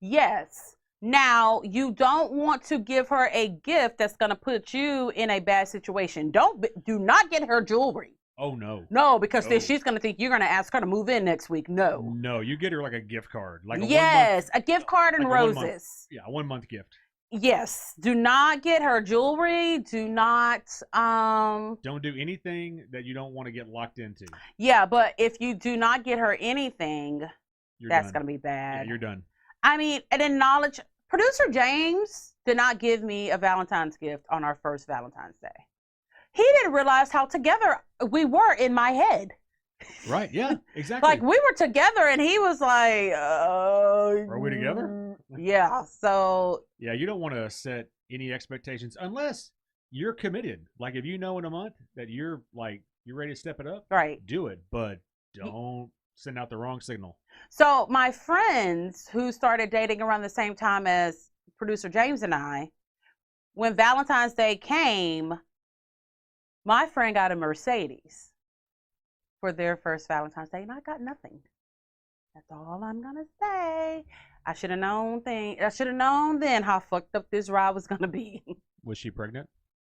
Yes. Now, you don't want to give her a gift that's going to put you in a bad situation. Do not get her jewelry. Oh no. No, because No. then she's going to think you're going to ask her to move in next week. No. No, you get her like a gift card, like a Yes, a gift card and like a 1 month. roses. Yeah, a 1 month gift. Yes. Do not get her jewelry. Do not Don't do anything that you don't want to get locked into. Yeah, but if you do not get her anything, that's done. going to be bad. Yeah, you're done. I mean, and acknowledge producer James did not give me a Valentine's gift on our first Valentine's Day. He didn't realize how together we were in my head. Right, yeah, exactly. Like, we were together and he was like, Are we together? Yeah, so. Yeah, you don't want to set any expectations unless you're committed. Like, if you know in a month that you're ready to step it up, right, do it. But don't send out the wrong signal. So my friends who started dating around the same time as producer James and I, when Valentine's Day came, my friend got a Mercedes for their first Valentine's Day, and I got nothing. That's all I'm gonna say. I should have known then how fucked up this ride was gonna be. Was she pregnant?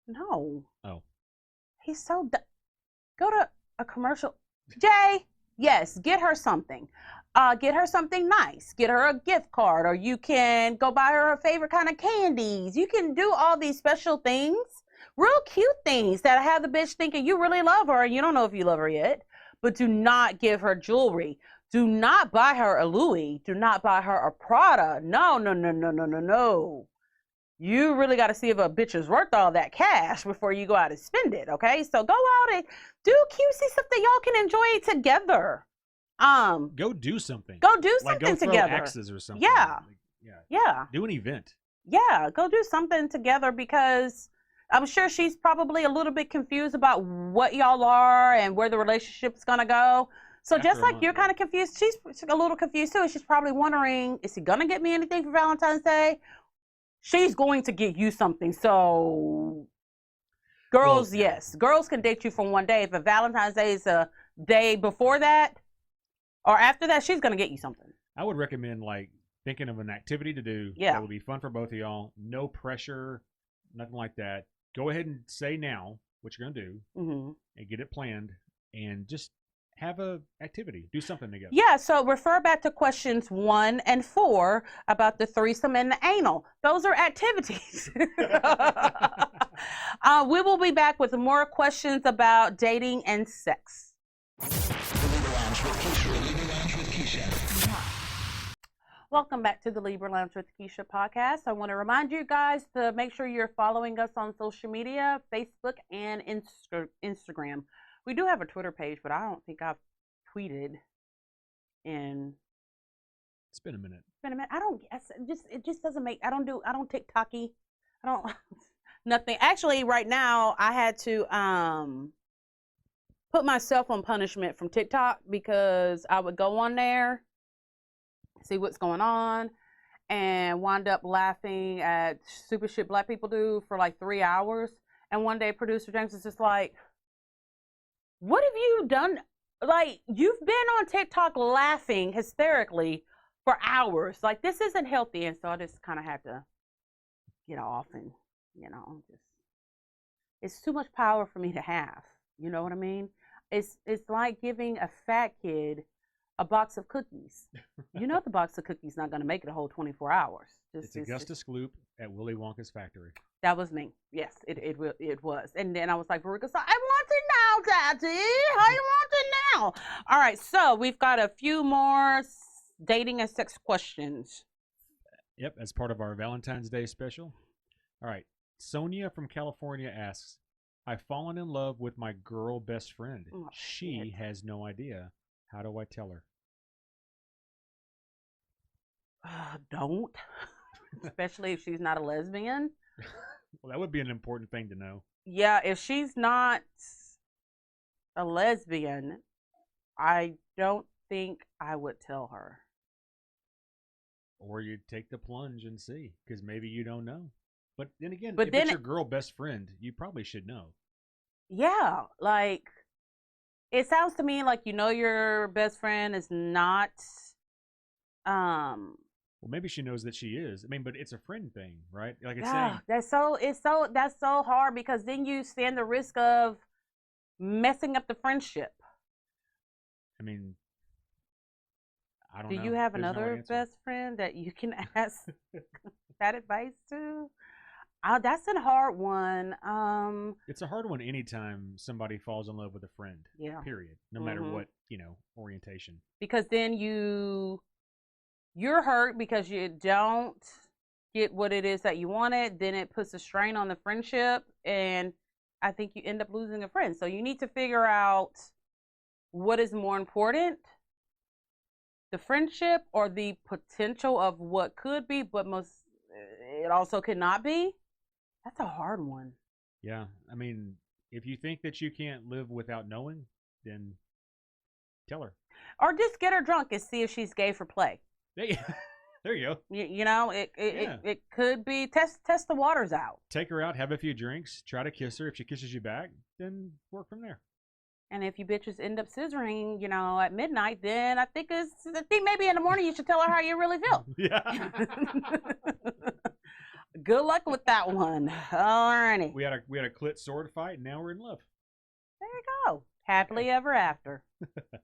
No. Oh. He's so go to a commercial. Jay, yes, get her something. Get her something nice. Get her a gift card, or you can go buy her her favorite kind of candies. You can do all these special things, real cute things that have the bitch thinking you really love her and you don't know if you love her yet. But do not give her jewelry. Do not buy her a Louis. Do not buy her a Prada. No. You really got to see if a bitch is worth all that cash before you go out and spend it, okay? So go out and do cutesy stuff that y'all can enjoy together. Go do something. Go do something like go throw together. axes or something. Yeah. Yeah. Do an event. Yeah, go do something together, because I'm sure she's probably a little bit confused about what y'all are and where the relationship's gonna go. So After just a like month, you're kind of confused, she's a little confused too. She's probably wondering, is he gonna get me anything for Valentine's Day? She's going to get you something. So girls, yes, girls can date you for one day. If a Valentine's Day is a day before that or after that, she's gonna get you something. I would recommend thinking of an activity to do that would be fun for both of y'all. No pressure, nothing like that. Go ahead and say now what you're gonna do and get it planned, and just have a activity. Do something together. Yeah, so refer back to questions 1 and 4 about the threesome and the anal. Those are activities. We will be back with more questions about dating and sex. Welcome back to the Libra Lounge with Keisha podcast. I want to remind you guys to make sure you're following us on social media, Facebook and Instagram. We do have a Twitter page, but I don't think I've tweeted in. It's been a minute. I don't guess. It just doesn't make. I don't TikToky. I don't nothing. Actually, right now I had to put myself on punishment from TikTok, because I would go on there, see what's going on, and wind up laughing at stupid shit black people do for 3 hours. And one day, producer James is just like, what have you done? You've been on TikTok laughing hysterically for hours. This isn't healthy. And so I just kind of had to get off and, it's too much power for me to have. You know what I mean? It's like giving a fat kid a box of cookies. You know the box of cookies not going to make it a whole 24 hours. It's Augustus Gloop at Willy Wonka's factory. That was me. Yes, it was. And then I was like, Veruca, I want it now, Daddy. I want it now. All right, so we've got a few more dating and sex questions. Yep, as part of our Valentine's Day special. All right, Sonia from California asks, I've fallen in love with my girl best friend. Oh, she has no idea. How do I tell her? Don't. Especially if she's not a lesbian. Well, that would be an important thing to know. Yeah, if she's not a lesbian, I don't think I would tell her. Or you'd take the plunge and see, because maybe you don't know. But then again, if it's your girl best friend, you probably should know. Yeah, it sounds to me like your best friend is not Well, maybe she knows that she is. I mean, but it's a friend thing, right? Like it's Yeah, saying, that's so hard because then you stand the risk of messing up the friendship. I mean, I don't Do know. you have There's no another answer. best friend that you can ask that advice to? That's a hard one. It's a hard one anytime somebody falls in love with a friend. Yeah. Period. No matter what, orientation. Because then you're hurt because you don't get what it is that you wanted. Then it puts a strain on the friendship, and I think you end up losing a friend. So you need to figure out what is more important, the friendship or the potential of what could be, but it also could not be. That's a hard one. Yeah. I mean, if you think that you can't live without knowing, then tell her. Or just get her drunk and see if she's gay for play. There you go. It could be test the waters out. Take her out, have a few drinks, try to kiss her. If she kisses you back, then work from there. And if you bitches end up scissoring, at midnight, then I think maybe in the morning you should tell her how you really feel. Yeah. Good luck with that one. Alrighty. We had a clit sword fight, and now we're in love. There you go. Happily ever after. All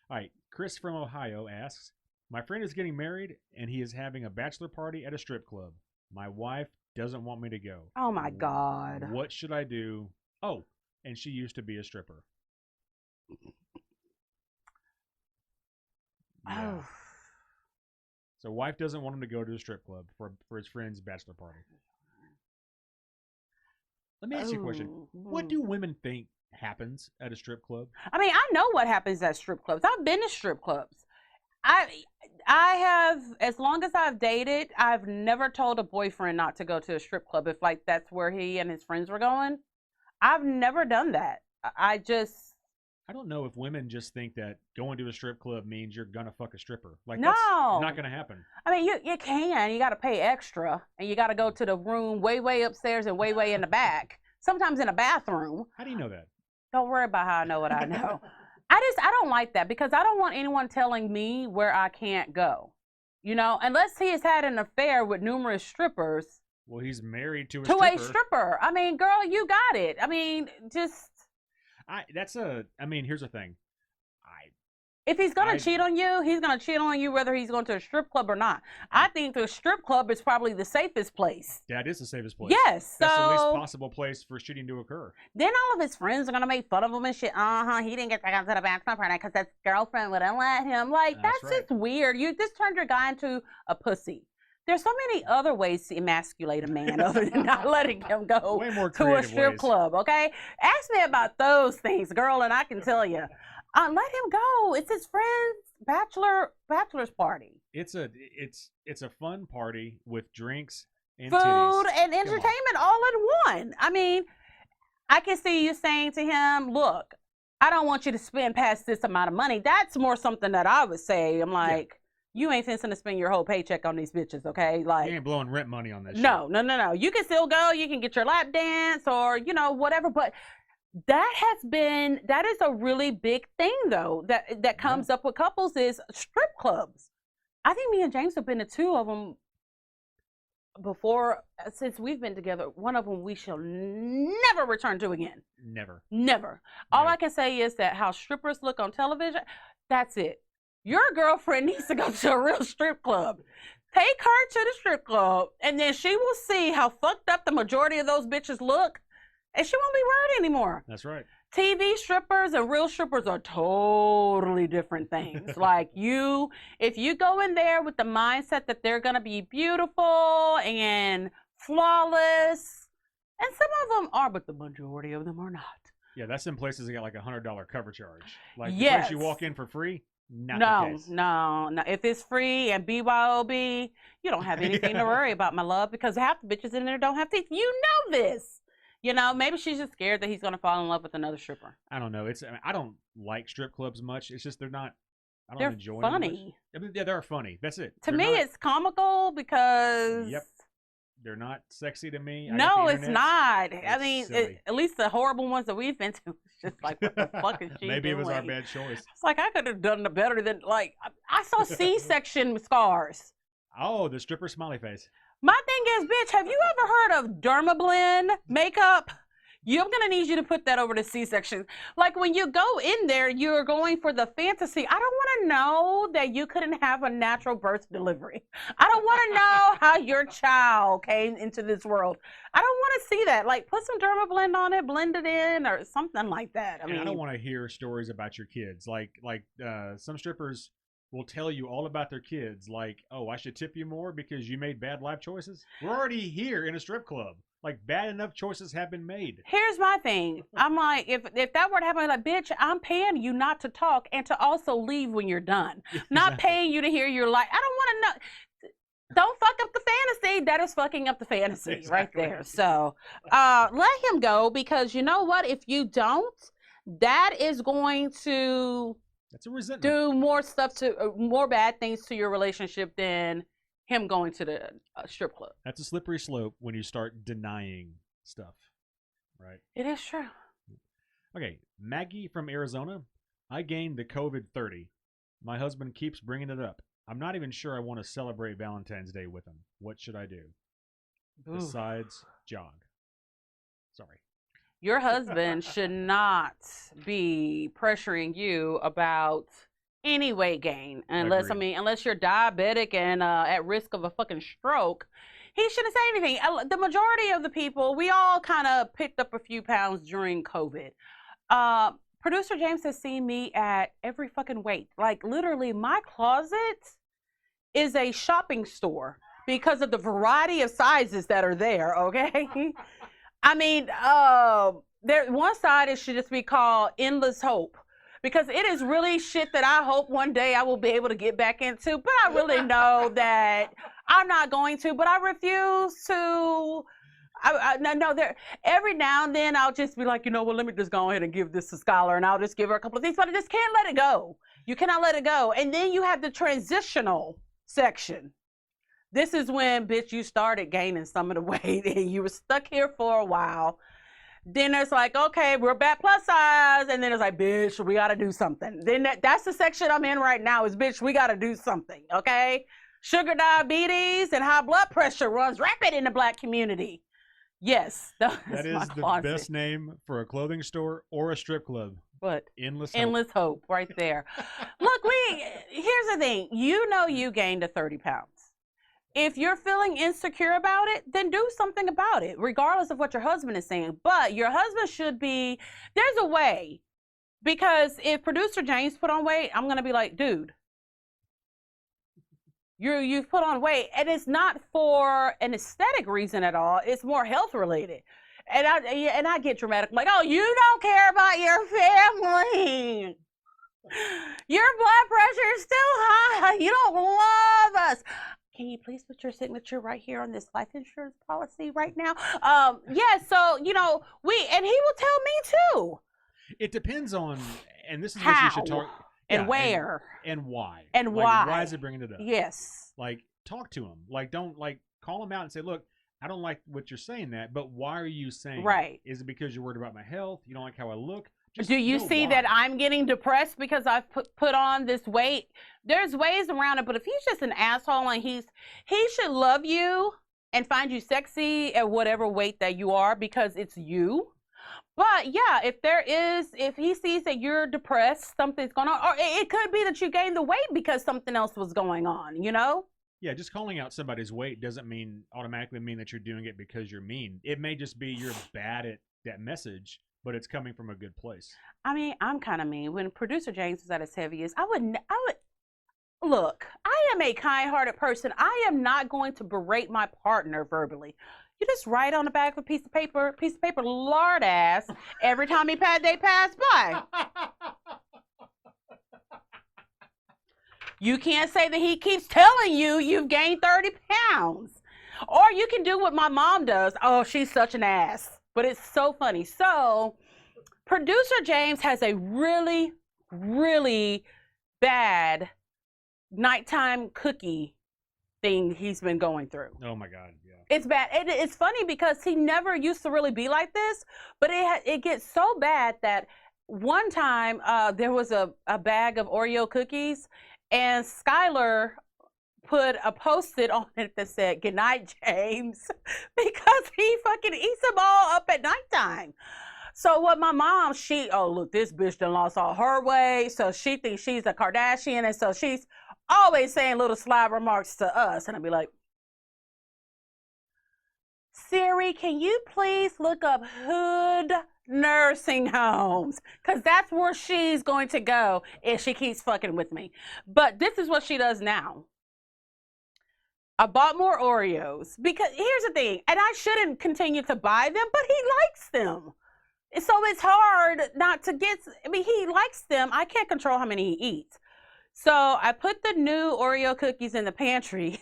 right. Chris from Ohio asks, my friend is getting married, and he is having a bachelor party at a strip club. My wife doesn't want me to go. Oh, my God. What should I do? Oh, and she used to be a stripper. Yeah. Oh. So wife doesn't want him to go to a strip club for his friend's bachelor party. Let me ask you a question. What do women think happens at a strip club? I mean, I know what happens at strip clubs. I've been to strip clubs. I have, as long as I've dated, I've never told a boyfriend not to go to a strip club if that's where he and his friends were going. I've never done that. I don't know if women just think that going to a strip club means you're gonna fuck a stripper. Like, no, that's not gonna happen. I mean, you can. You got to pay extra, and you got to go to the room way upstairs and way in the back. Sometimes in a bathroom. How do you know that? Don't worry about how I know what I know. I don't like that because I don't want anyone telling me where I can't go. Unless he has had an affair with numerous strippers. Well, he's married to a stripper. I mean, girl, you got it. I mean, just. Here's the thing. If he's going to cheat on you, he's going to cheat on you whether he's going to a strip club or not. I think the strip club is probably the safest place. That is the safest place. Yes. That's the least possible place for cheating to occur. Then all of his friends are going to make fun of him and shit. He didn't get to go to the bachelor party because his girlfriend wouldn't let him. That's right. Just weird. You just turned your guy into a pussy. There's so many other ways to emasculate a man other than not letting him go to a strip club, okay? Ask me about those things, girl, and I can tell you. Let him go. It's his friend's bachelor's party. It's a fun party with drinks and food titties. And entertainment all in one. I mean, I can see you saying to him, look, I don't want you to spend past this amount of money. That's more something that I would say. I'm like, you ain't finna spend your whole paycheck on these bitches, okay? Like, you ain't blowing rent money on this shit. No. You can still go. You can get your lap dance or, whatever. But that is a really big thing, though, that comes up with couples is strip clubs. I think me and James have been to two of them before, since we've been together. One of them we shall never return to again. Never. All I can say is that how strippers look on television, that's it. Your girlfriend needs to go to a real strip club. Take her to the strip club, and then she will see how fucked up the majority of those bitches look, and she won't be worried anymore. That's right. TV strippers and real strippers are totally different things. If you go in there with the mindset that they're going to be beautiful and flawless, and some of them are, but the majority of them are not. Yeah, that's in places that got like $100 cover charge. Like, yes. The place you walk in for free? No. If it's free and BYOB, you don't have anything to worry about, my love, because half the bitches in there don't have teeth. You know this. Maybe she's just scared that he's going to fall in love with another stripper. I don't know. I don't like strip clubs much. It's just they're enjoy funny. Them much. Yeah, they're funny. That's it. To me, it's comical because... Yep. They're not sexy to me. No, it's not. I mean, at least the horrible ones that we've been to, it's just like, what the fuck is she Maybe doing? It was our bad choice. It's like, I could have done better than, I saw C-section scars. Oh, the stripper smiley face. My thing is, bitch, have you ever heard of Dermablend makeup? You're going to need you to put that over the C-section. Like when you go in there, you're going for the fantasy. I don't want to know that you couldn't have a natural birth delivery. I don't want to know how your child came into this world. I don't want to see that. Like put some Dermablend on it, blend it in or something like that. I don't want to hear stories about your kids. Like some strippers will tell you all about their kids. Like, oh, I should tip you more because you made bad life choices. We're already here in a strip club. Like, bad enough choices have been made. Here's my thing. I'm like, if that were to happen, I'm like, bitch, I'm paying you not to talk and to also leave when you're done. Not paying you to hear your life. I don't want to know. Don't fuck up the fantasy. That is fucking up the fantasy right there. So let him go because you know what? If you don't, that is going to That's a resentment. do more stuff to more bad things to your relationship than him going to the strip club. That's a slippery slope when you start denying stuff, right? It is true. Okay, Maggie from Arizona. I gained the COVID 30. My husband keeps bringing it up. I'm not even sure I want to celebrate Valentine's Day with him. What should I do? Ooh. Besides jog. Sorry. Your husband should not be pressuring you about any weight gain unless Agreed. unless you're diabetic and at risk of a fucking stroke. He shouldn't say anything. The majority of the people, we all kind of picked up a few pounds during COVID. Producer James has seen me at every fucking weight. Like literally my closet is a shopping store because of the variety of sizes that are there, okay? I mean, there one side it should just be called Endless Hope. Because it is really shit that I hope one day I will be able to get back into. But I really know that I'm not going to. But I refuse to. No, every now and then I'll just be like, you know what, let me just go ahead and give this to Scholar. And I'll just give her a couple of things. But I just can't let it go. You cannot let it go. And then you have the transitional section. This is when, bitch, you started gaining some of the weight. And you were stuck here for a while. Then it's like, okay, we're back plus size. And then it's like, bitch, we got to do something. Then that's the section I'm in right now is, bitch, we got to do something, okay? Sugar diabetes and high blood pressure runs rampant in the Black community. Yes. That is the best name for a clothing store or a strip club. But Endless Hope. Endless Hope right there. Look, here's the thing. You know you gained 30 pounds. If you're feeling insecure about it, then do something about it, regardless of what your husband is saying. But your husband should be, there's a way. Because if producer James put on weight, I'm going to be like, dude, you've put on weight. And it's not for an aesthetic reason at all. It's more health related. And I get dramatic. I'm like, oh, you don't care about your family. Your blood pressure is still high. You don't love us. Can you please put your signature right here on this life insurance policy right now? Yeah, so, you know, and he will tell me too. It depends on, and this is how what you should talk. And where. And why. And like, why. Why is it bringing it up? Yes. Like, talk to him. Like, don't, like, call him out and say, look, I don't like what you're saying that, but why are you saying right. Is it because you're worried about my health? You don't like how I look? Do you see that I'm getting depressed because I've put on this weight? There's ways around it, but if he's just an asshole and he should love you and find you sexy at whatever weight that you are because it's you. But yeah, if he sees that you're depressed, something's going on, or it could be that you gained the weight because something else was going on, you know? Yeah, just calling out somebody's weight doesn't automatically mean that you're doing it because you're mean. It may just be you're bad at that message, but it's coming from a good place. I mean, I'm kind of mean. When producer James was at his heaviest, I would look. I am a kind-hearted person. I am not going to berate my partner verbally. You just write on the back of a piece of paper, lard ass, every time they pass by. You can't say that he keeps telling you you've gained 30 pounds. Or you can do what my mom does. Oh, she's such an ass. But it's so funny. So, producer James has a really, really bad nighttime cookie thing he's been going through. Oh my God, yeah. It's bad. It's funny because he never used to really be like this, but it gets so bad that one time there was a bag of Oreo cookies, and Skylar put a post-it on it that said, "Good night, James," because he fucking eats them all up at nighttime. So what my mom, look, this bitch done lost all her weight, so she thinks she's a Kardashian, and so she's always saying little sly remarks to us, and I'd be like, Siri, can you please look up hood nursing homes? Because that's where she's going to go if she keeps fucking with me. But this is what she does now. I bought more Oreos because here's the thing, and I shouldn't continue to buy them, but he likes them. So it's hard not to get, he likes them. I can't control how many he eats. So I put the new Oreo cookies in the pantry,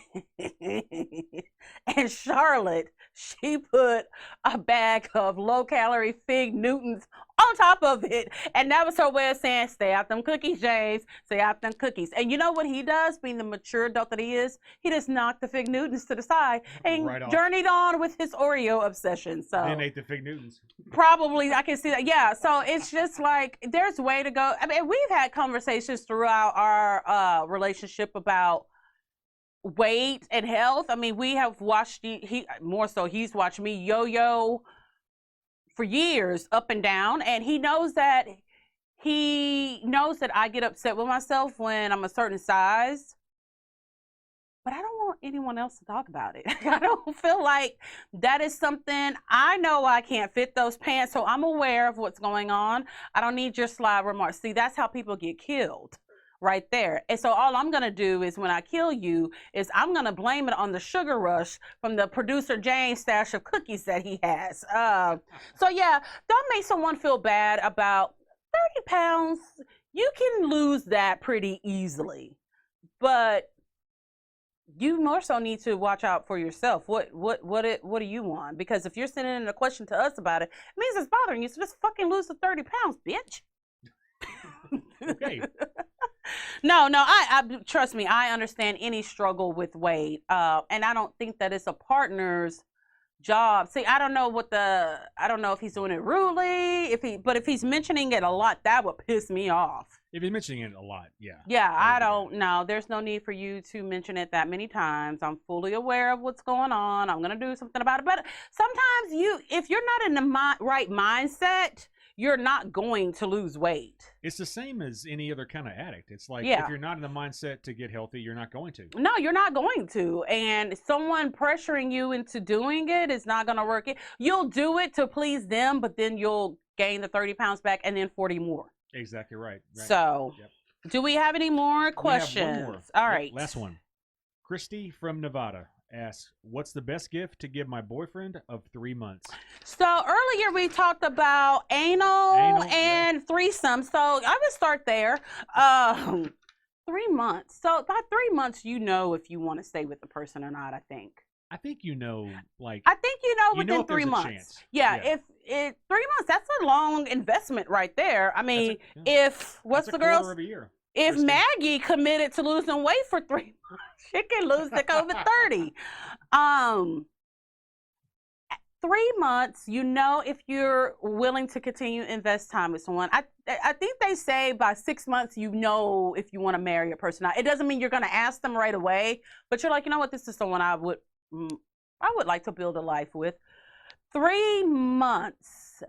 and Charlotte, she put a bag of low-calorie Fig Newtons on top of it, and that was her way of saying, stay out them cookies, James, stay out them cookies. And you know what he does, being the mature adult that he is? He just knocked the Fig Newtons to the side and journeyed on with his Oreo obsession. So then ate the Fig Newtons. Probably, I can see that. Yeah, so it's just like, there's a way to go. I mean, we've had conversations throughout our relationship about weight and health. I mean, we have watched, he's watched me yo-yo for years up and down, and he knows that I get upset with myself when I'm a certain size, but I don't want anyone else to talk about it. I don't feel like that is something. I know I can't fit those pants, so I'm aware of what's going on. I don't need your sly remarks. See, that's how people get killed. Right there. And so all I'm going to do is when I kill you is I'm going to blame it on the sugar rush from the producer James stash of cookies that he has. So yeah, don't make someone feel bad about 30 pounds. You can lose that pretty easily, but you more so need to watch out for yourself. What do you want? Because if you're sending in a question to us about it, it means it's bothering you. So just fucking lose the 30 pounds, bitch. Okay. No, I trust me, I understand any struggle with weight. And I don't think that it's a partner's job. See, I don't know if he's doing it rudely, but if he's mentioning it a lot, that would piss me off. If he's mentioning it a lot, yeah. Yeah, I don't know. There's no need for you to mention it that many times. I'm fully aware of what's going on. I'm going to do something about it. But sometimes if you're not in the right mindset, you're not going to lose weight. It's the same as any other kind of addict. It's like, if you're not in the mindset to get healthy, you're not going to. No, you're not going to. And someone pressuring you into doing it is not going to work. You'll do it to please them, but then you'll gain the 30 pounds back and then 40 more. Exactly right. So, do we have any more questions? We have one more. All right. Last one. Christy from Nevada asks, what's the best gift to give my boyfriend of 3 months? So earlier we talked about anal and threesome. So I would start there. 3 months. So by 3 months, you know if you want to stay with the person or not, I think. I think you know, like. I think you know within 3 months. Yeah, if 3 months, that's a long investment right there. I mean, what's the girl's? Quarter of a year. If Maggie committed to losing weight for 3 months, she can lose to COVID 30. 3 months, you know if you're willing to continue to invest time with someone. I think they say by 6 months, you know if you want to marry a person. Now, it doesn't mean you're going to ask them right away, but you're like, you know what, this is someone I would like to build a life with. 3 months.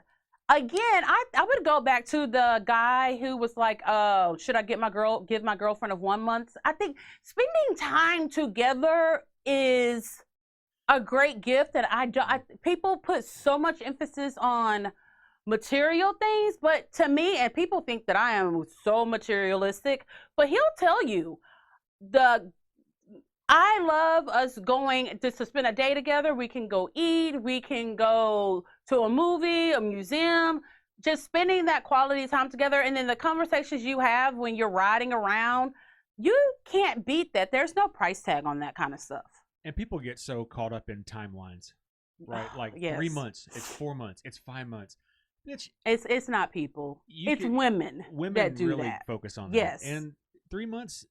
Again, I would go back to the guy who was like, oh, should I give my girlfriend of 1 month? I think spending time together is a great gift, and people put so much emphasis on material things, but to me, and people think that I am so materialistic, but he'll tell you, I love us going to spend a day together. We can go eat, we can go to a movie, a museum, just spending that quality time together. And then the conversations you have when you're riding around, you can't beat that. There's no price tag on that kind of stuff. And people get so caught up in timelines, right? Like 3 months, it's 4 months, it's 5 months. It's not people. It's women that do really that. Focus on that. Yes. And 3 months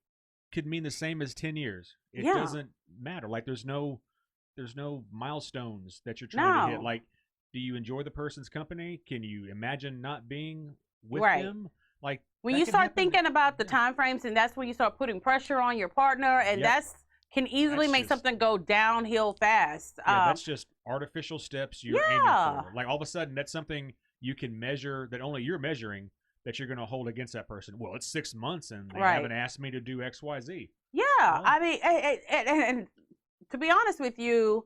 could mean the same as 10 years. It doesn't matter. Like there's no milestones that you're trying to hit. Like, do you enjoy the person's company? Can you imagine not being with them? Like when you start thinking about the time frames, and that's when you start putting pressure on your partner, and can easily That's make just- something go downhill fast. Yeah, that's just artificial steps you're aiming Yeah. for. Like all of a sudden, that's something you can measure that only you're measuring that you're going to hold against that person. Well, it's 6 months and they Right. haven't asked me to do X, Y, Z. Yeah, Well- I mean, and to be honest with you,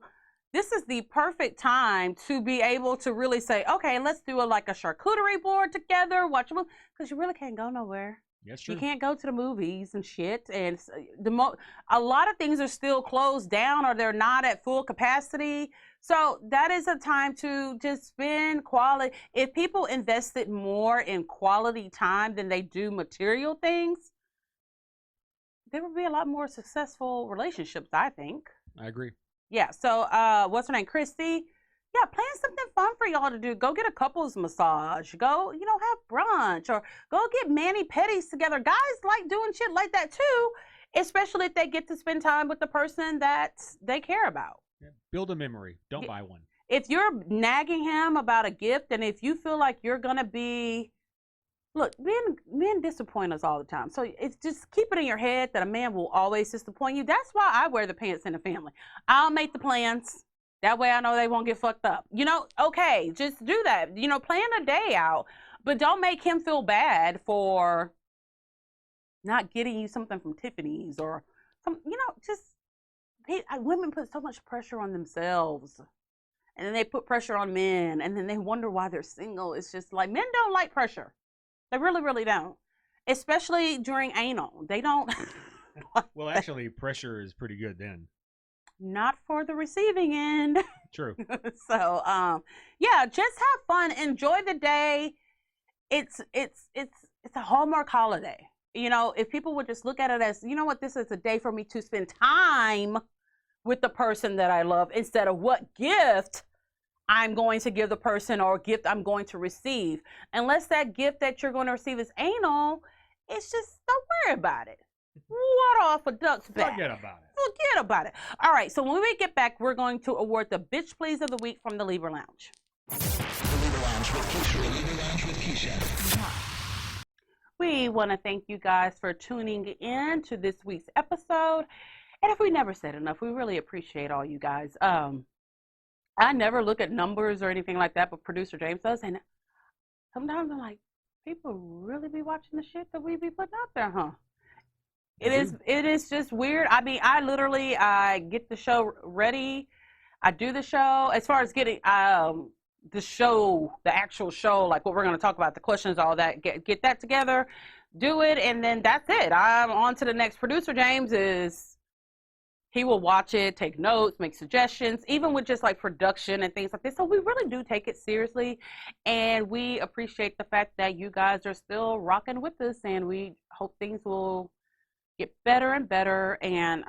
this is the perfect time to be able to really say, okay, let's do like a charcuterie board together, watch a movie, because you really can't go nowhere. That's true. You can't go to the movies and shit, and a lot of things are still closed down or they're not at full capacity. So that is a time to just spend quality. If people invested more in quality time than they do material things, there would be a lot more successful relationships, I think. I agree. Yeah. So, what's her name? Christy. Yeah, plan something fun for y'all to do. Go get a couples massage. Go, have brunch or go get mani-pedis together. Guys like doing shit like that too, especially if they get to spend time with the person that they care about. Yeah. Build a memory. Don't buy one. If you're nagging him about a gift, and if you feel like you're gonna be, look, men disappoint us all the time. So it's just keep it in your head that a man will always disappoint you. That's why I wear the pants in the family. I'll make the plans. That way I know they won't get fucked up. Okay, just do that. Plan a day out, but don't make him feel bad for not getting you something from Tiffany's or some, women put so much pressure on themselves. And then they put pressure on men, and then they wonder why they're single. It's just like, men don't like pressure. They really, really don't. Especially during anal. They don't. Well, actually, pressure is pretty good then. Not for the receiving end. True. So, yeah, just have fun. Enjoy the day. It's a Hallmark holiday. If people would just look at it as, this is a day for me to spend time with the person that I love instead of what gift I'm going to give the person or gift I'm going to receive. Unless that gift that you're going to receive is anal, it's just, don't worry about it. Water off a duck's back. Forget about it. Forget about it. All right, so when we get back, we're going to award the Bitch Please of the Week from the Libra Lounge. The Libra Lounge with Keisha. The Libra Lounge with Keisha. We want to thank you guys for tuning in to this week's episode. And if we never said enough, we really appreciate all you guys. I never look at numbers or anything like that, but producer James does. And sometimes I'm like, people really be watching the shit that we be putting out there, huh? It is just weird. I mean, I get the show ready. I do the show. As far as getting the actual show, like what we're going to talk about, the questions, all that, get that together, do it, and then that's it. I'm on to the next. Producer James he will watch it, take notes, make suggestions, even with just like production and things like this. So we really do take it seriously, and we appreciate the fact that you guys are still rocking with us, and we hope things will get better and better, and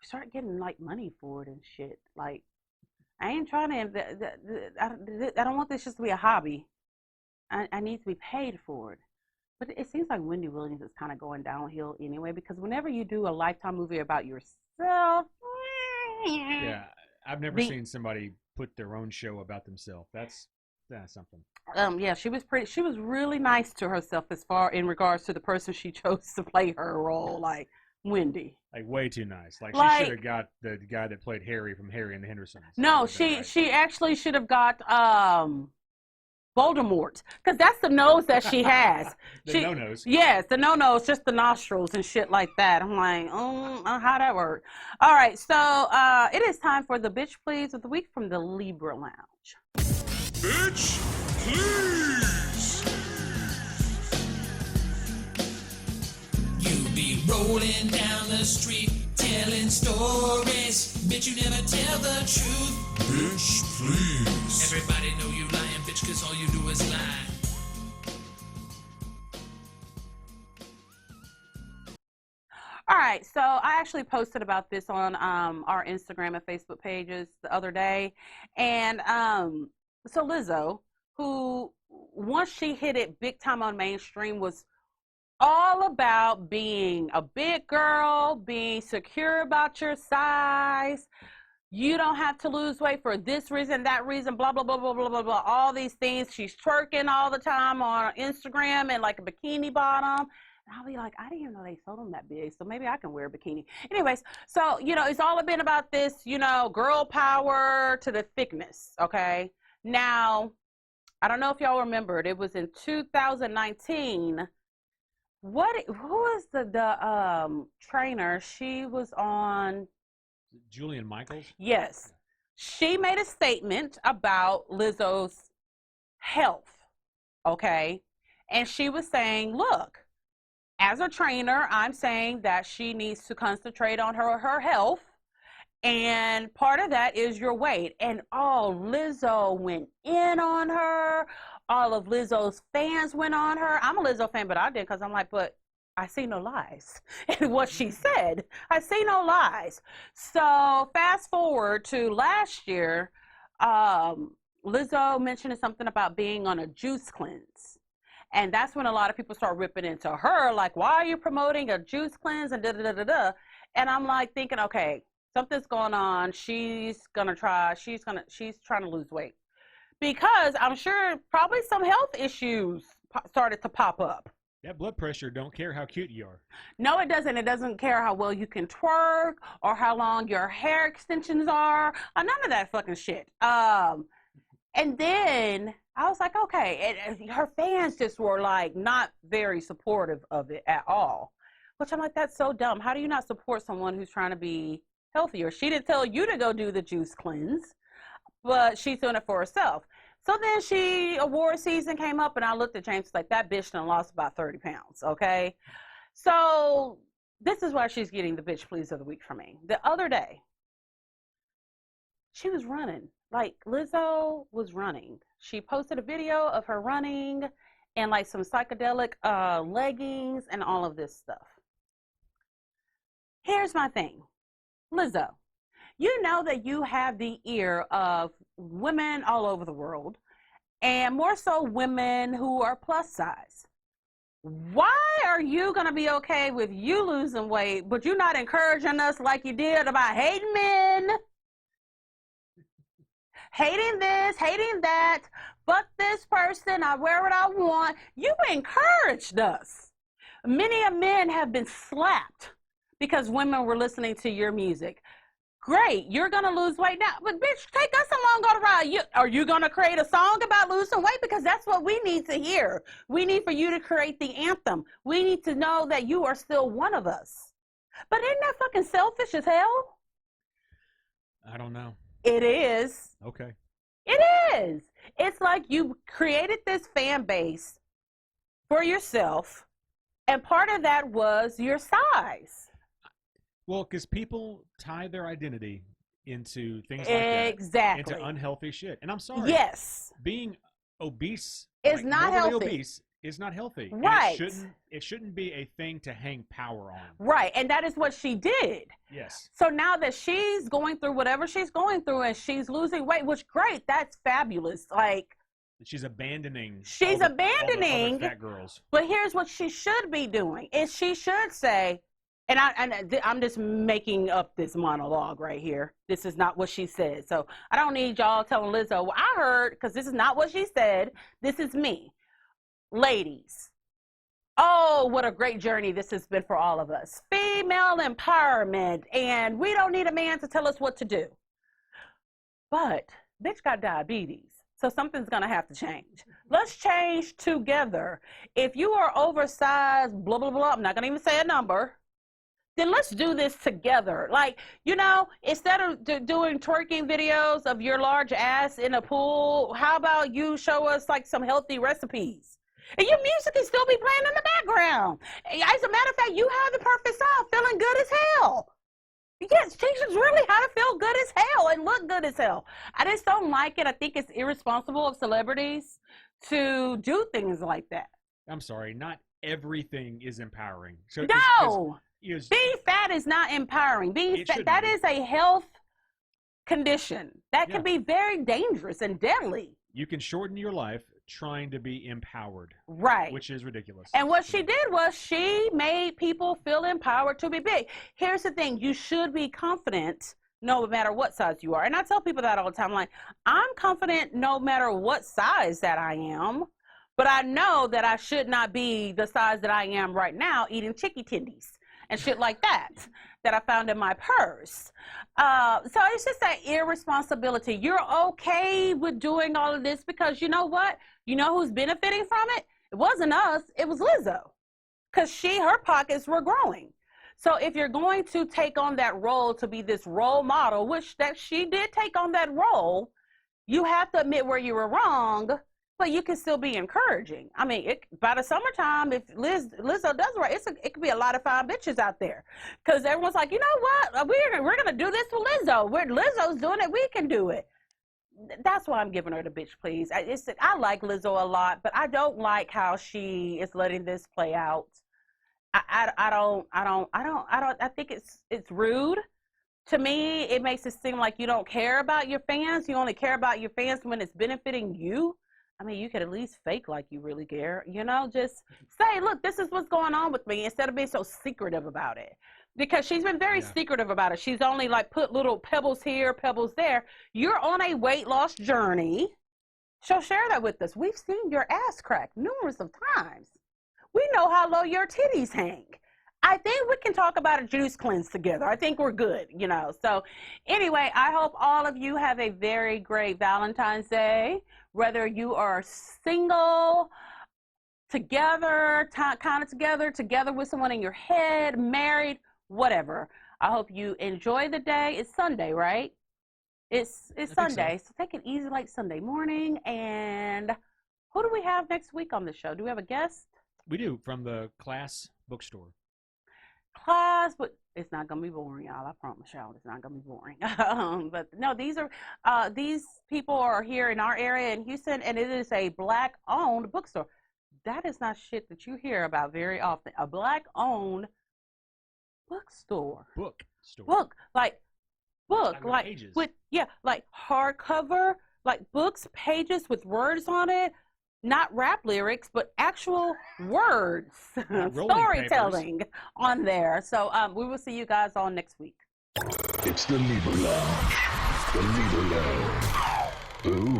start getting like money for it and shit. Like, I ain't trying to, I don't want this just to be a hobby. I need to be paid for it. But it seems like Wendy Williams is kind of going downhill anyway, because whenever you do a Lifetime movie about yourself, Yeah, I've never seen somebody put their own show about themselves. That's something. Yeah, she was really nice to herself as far in regards to the person she chose to play her role, like Wendy. Like way too nice. Like she should have got the guy that played Harry from Harry and the Hendersons. No, she actually should have got Voldemort, because that's the nose that she has. The no-nose. Yes, the no-nose, just the nostrils and shit like that. I'm like, how'd that work? All right, so it is time for the Bitch Please of the Week from the Libra Lounge. Bitch, please. You be rolling down the street, telling stories. Bitch, you never tell the truth. Bitch, please. Everybody know you lying, bitch, cause all you do is lie. All right, so I actually posted about this on our Instagram and Facebook pages the other day. And so Lizzo, who once she hit it big time on mainstream, was all about being a big girl, being secure about your size. You don't have to lose weight for this reason, that reason, blah, blah, blah, blah, blah, blah, blah, all these things. She's twerking all the time on Instagram and like a bikini bottom. And I'll be like, I didn't even know they sold them that big, so maybe I can wear a bikini. Anyways, so, it's all been about this, girl power to the thickness, okay? Now, I don't know if y'all remembered, it was in 2019. Who was the trainer? She was on Julian Michaels? Yes. She made a statement about Lizzo's health, okay? And she was saying, look, as a trainer, I'm saying that she needs to concentrate on her health. And part of that is your weight. And Lizzo went in on her. All of Lizzo's fans went on her. I'm a Lizzo fan, but I did because I'm like, but I see no lies in what she said. I see no lies. So fast forward to last year, Lizzo mentioned something about being on a juice cleanse. And that's when a lot of people start ripping into her, like, why are you promoting a juice cleanse and da-da-da-da-da? And I'm like thinking, okay, something's going on. She's trying to lose weight. Because I'm sure probably some health issues started to pop up. That blood pressure don't care how cute you are. No, it doesn't. It doesn't care how well you can twerk or how long your hair extensions are. None of that fucking shit. And then I was like, okay. And her fans just were like not very supportive of it at all. Which I'm like, that's so dumb. How do you not support someone who's trying to be healthier? She didn't tell you to go do the juice cleanse, but she's doing it for herself. So then award season came up, and I looked at James like, that bitch done lost about 30 pounds, okay? So this is why she's getting the bitch please of the week from me. The other day, she was running. Like, Lizzo was running. She posted a video of her running and, like, some psychedelic leggings and all of this stuff. Here's my thing. Lizzo, you know that you have the ear of women all over the world, and more so women who are plus size. Why are you going to be okay with you losing weight, but you're not encouraging us like you did about hating men? Hating this, hating that, fuck this person, I wear what I want. You encouraged us. Many of men have been slapped because women were listening to your music. Great, you're going to lose weight now. But bitch, take us along on the ride. Are you going to create a song about losing weight? Because that's what we need to hear. We need for you to create the anthem. We need to know that you are still one of us. But isn't that fucking selfish as hell? I don't know. It is. Okay. It is. It's like you created this fan base for yourself, and part of that was your size. Well, because people tie their identity into things like exactly. that, into unhealthy shit. And I'm sorry. Yes. Being obese is not healthy. Obese is not healthy. Right. And it shouldn't be a thing to hang power on. Right. And that is what she did. Yes. So now that she's going through whatever she's going through and she's losing weight, which great, that's fabulous. Like, she's abandoning. She's abandoning all the other fat girls. But here's what she should be doing: is she should say, and I'm just making up this monologue right here. This is not what she said. So I don't need y'all telling Lizzo, well, I heard, because this is not what she said. This is me. Ladies, oh, what a great journey this has been for all of us. Female empowerment, and we don't need a man to tell us what to do. But bitch got diabetes, so something's going to have to change. Let's change together. If you are oversized, blah, blah, blah, I'm not going to even say a number, then let's do this together. Like, instead of doing twerking videos of your large ass in a pool, how about you show us like some healthy recipes? And your music can still be playing in the background. As a matter of fact, you have the perfect song, feeling good as hell. Yes, teachers really how to feel good as hell and look good as hell. I just don't like it. I think it's irresponsible of celebrities to do things like that. I'm sorry, not everything is empowering. So no, being fat is not empowering. Being fat, that is a health condition that can be very dangerous and deadly. You can shorten your life trying to be empowered. Right. Which is ridiculous. And what she did was she made people feel empowered to be big. Here's the thing. You should be confident no matter what size you are. And I tell people that all the time. Like, I'm confident no matter what size that I am. But I know that I should not be the size that I am right now, eating chicky tendies and shit like that I found in my purse. So it's just that irresponsibility. You're okay with doing all of this because you know what? You know who's benefiting from it? It wasn't us. It was Lizzo. Because her pockets were growing. So if you're going to take on that role to be this role model, which that she did take on that role, you have to admit where you were wrong, but you can still be encouraging. I mean, by the summertime, if Lizzo does right, it could be a lot of fine bitches out there. Because everyone's like, you know what? We're going to do this with Lizzo. Lizzo's doing it. We can do it. That's why I'm giving her the bitch, please. I like Lizzo a lot, but I don't like how she is letting this play out. I think it's rude. To me, it makes it seem like you don't care about your fans. You only care about your fans when it's benefiting you. I mean, you could at least fake like you really care, just say, look, this is what's going on with me, instead of being so secretive about it. Because she's been very secretive about it. She's only like put little pebbles here, pebbles there. You're on a weight loss journey. So share that with us. We've seen your ass crack numerous of times. We know how low your titties hang. I think we can talk about a juice cleanse together. I think we're good, So anyway, I hope all of you have a very great Valentine's Day. Whether you are single, together, kind of together with someone in your head, married, whatever. I hope you enjoy the day. It's Sunday, right? It's Sunday. So take it easy like Sunday morning. And who do we have next week on the show? Do we have a guest? We do, from the Class bookstore. Class, but it's not gonna be boring, y'all. I promise y'all, it's not gonna be boring. But no, these people are here in our area in Houston, and it is a Black-owned bookstore. That is not shit that you hear about very often. A Black-owned bookstore. Like pages. like hardcover, like books, pages with words on it. Not rap lyrics, but actual words, storytelling on there. So we will see you guys all next week. It's the Libra Lounge. The Libra Lounge. Ooh.